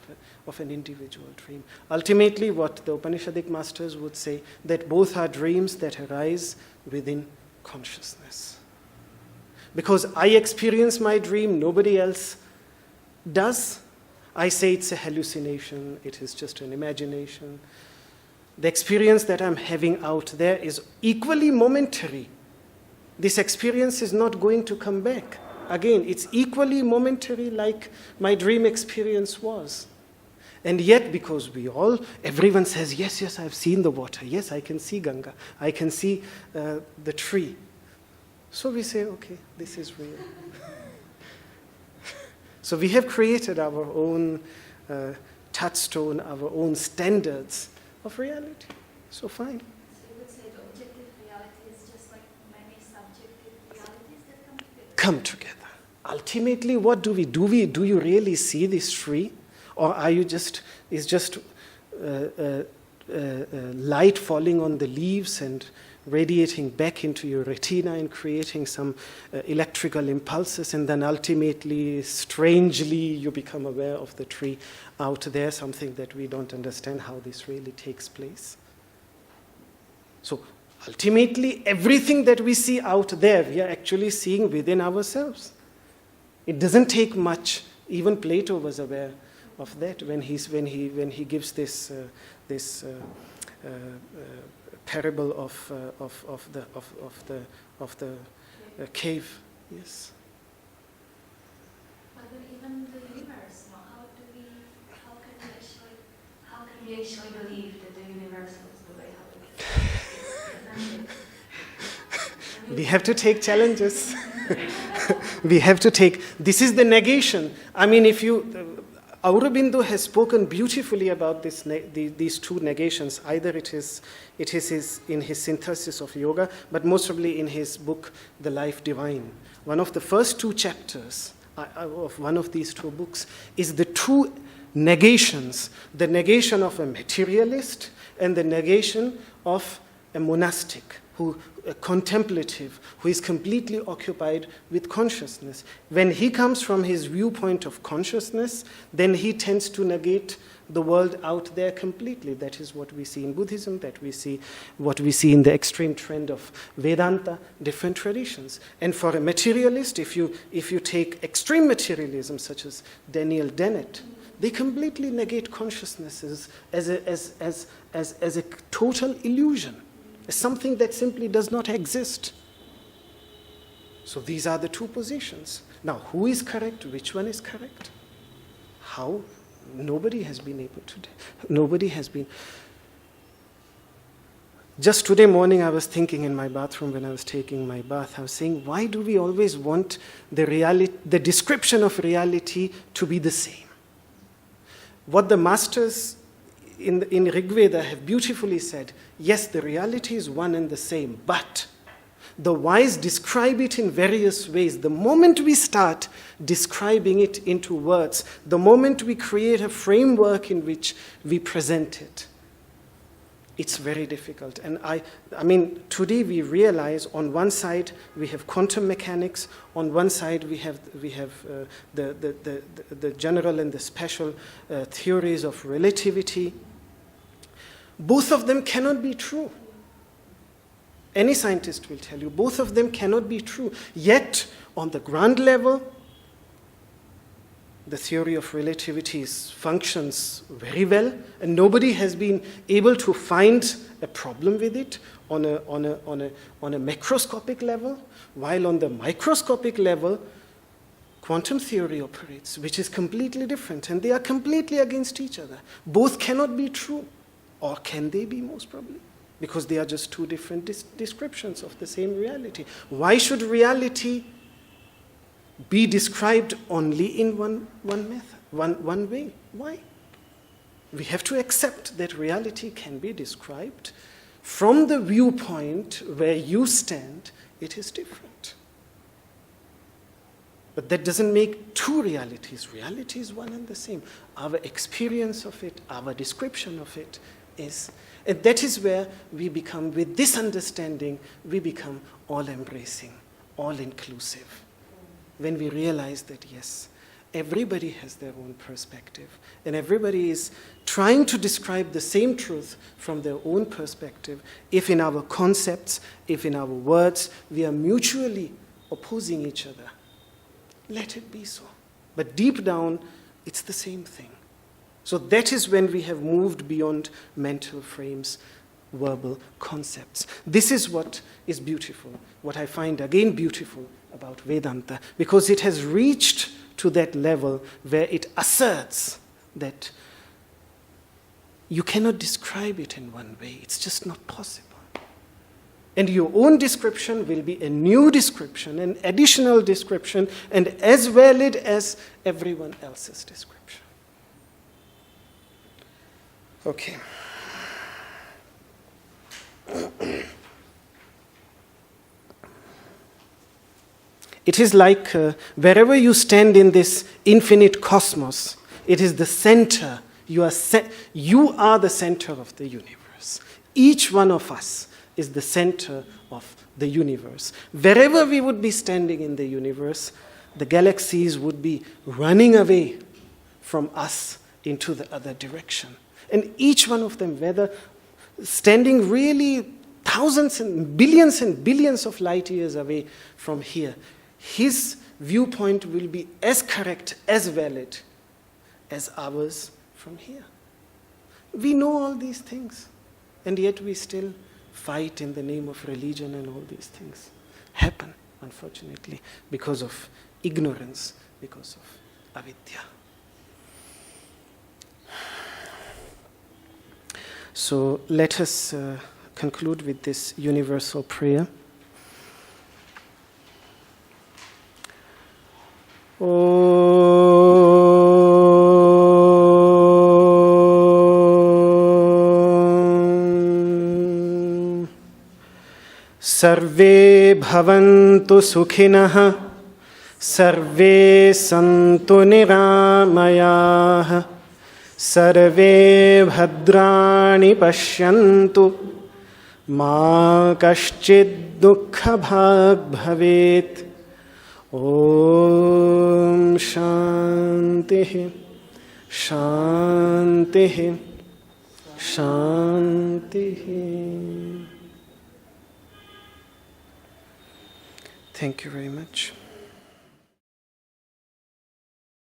of an individual dream. Ultimately, what the Upanishadic masters would say, that both are dreams that arise within consciousness. Because I experience my dream, nobody else does. I say it's a hallucination, it is just an imagination. The experience that I'm having out there is equally momentary. This experience is not going to come back. Again, it's equally momentary like my dream experience was. And yet, because everyone says, yes, I've seen the water. Yes, I can see Ganga. I can see the tree. So we say, okay, this is real. So we have created our own touchstone, our own standards of reality. So fine. So you would say the objective reality is just like many subjective realities that come together? Ultimately, what do we do? Do you really see this tree? Or is just light falling on the leaves and radiating back into your retina and creating some electrical impulses, and then ultimately, strangely, you become aware of the tree out there, something that we don't understand how this really takes place. So ultimately, everything that we see out there, we are actually seeing within ourselves. It doesn't take much. Even Plato was aware of that when he gives this parable of the cave. Yes. But then even the universe, how can we actually we actually believe that the universe is the way how it is. We have to take challenges. We have to take, this is the negation. I mean, if you, Aurobindo has spoken beautifully about these two negations. Either it is in his synthesis of yoga, but most probably in his book, The Life Divine. One of the first two chapters of one of these two books is the two negations, the negation of a materialist and the negation of a monastic, a contemplative, who is completely occupied with consciousness. When he comes from his viewpoint of consciousness, then he tends to negate the world out there completely. That is what we see in Buddhism, what we see in the extreme trend of Vedanta, different traditions. And for a materialist, if you take extreme materialism, such as Daniel Dennett, they completely negate consciousnesses as a total illusion, as something that simply does not exist. So these are the two positions. Now, who is correct? Which one is correct? How? Nobody has been able to. Nobody has been. Just today morning, I was thinking in my bathroom when I was taking my bath, I was saying, why do we always want the description of reality to be the same? What the masters in Rig Veda have beautifully said, yes, the reality is one and the same, but the wise describe it in various ways. The moment we start describing it into words, the moment we create a framework in which we present it, it's very difficult. And I mean, today we realize on one side we have quantum mechanics, on one side we have the general and the special theories of relativity. Both of them cannot be true. Any scientist will tell you, both of them cannot be true. Yet, on the ground level, the theory of relativity functions very well, and nobody has been able to find a problem with it on a macroscopic level, while on the microscopic level, quantum theory operates, which is completely different, and they are completely against each other. Both cannot be true, or can they be, most probably? Because they are just two different descriptions of the same reality. Why should reality be described only in one method, one way? Why? We have to accept that reality can be described from the viewpoint where you stand. It is different. But that doesn't make two realities. Reality is one and the same. Our experience of it, our description of it is, and that is where we become, with this understanding, we become all-embracing, all-inclusive. When we realize that, yes, everybody has their own perspective, and everybody is trying to describe the same truth from their own perspective. If in our concepts, if in our words, we are mutually opposing each other, let it be so. But deep down, it's the same thing. So that is when we have moved beyond mental frames, verbal concepts. This is what is beautiful, what I find again beautiful about Vedanta, because it has reached to that level where it asserts that you cannot describe it in one way. It's just not possible. And your own description will be a new description, an additional description, and as valid as everyone else's description. Okay. It is like wherever you stand in this infinite cosmos, it is the center. You are the center of the universe. Each one of us is the center of the universe. Wherever we would be standing in the universe, the galaxies would be running away from us into the other direction. And each one of them, whether standing really thousands and billions of light years away from here, his viewpoint will be as correct, as valid as ours from here. We know all these things, and yet we still fight in the name of religion, and all these things happen, unfortunately, because of ignorance, because of avidya. So let us conclude with this universal prayer. Om. Sarve bhavantu sukhinah, sarve santu niramayah, sarve bhadrani pashyantu, ma kaschid dukkha bhag bhavet. Om Shanti, Shanti, Shanti. Thank you very much.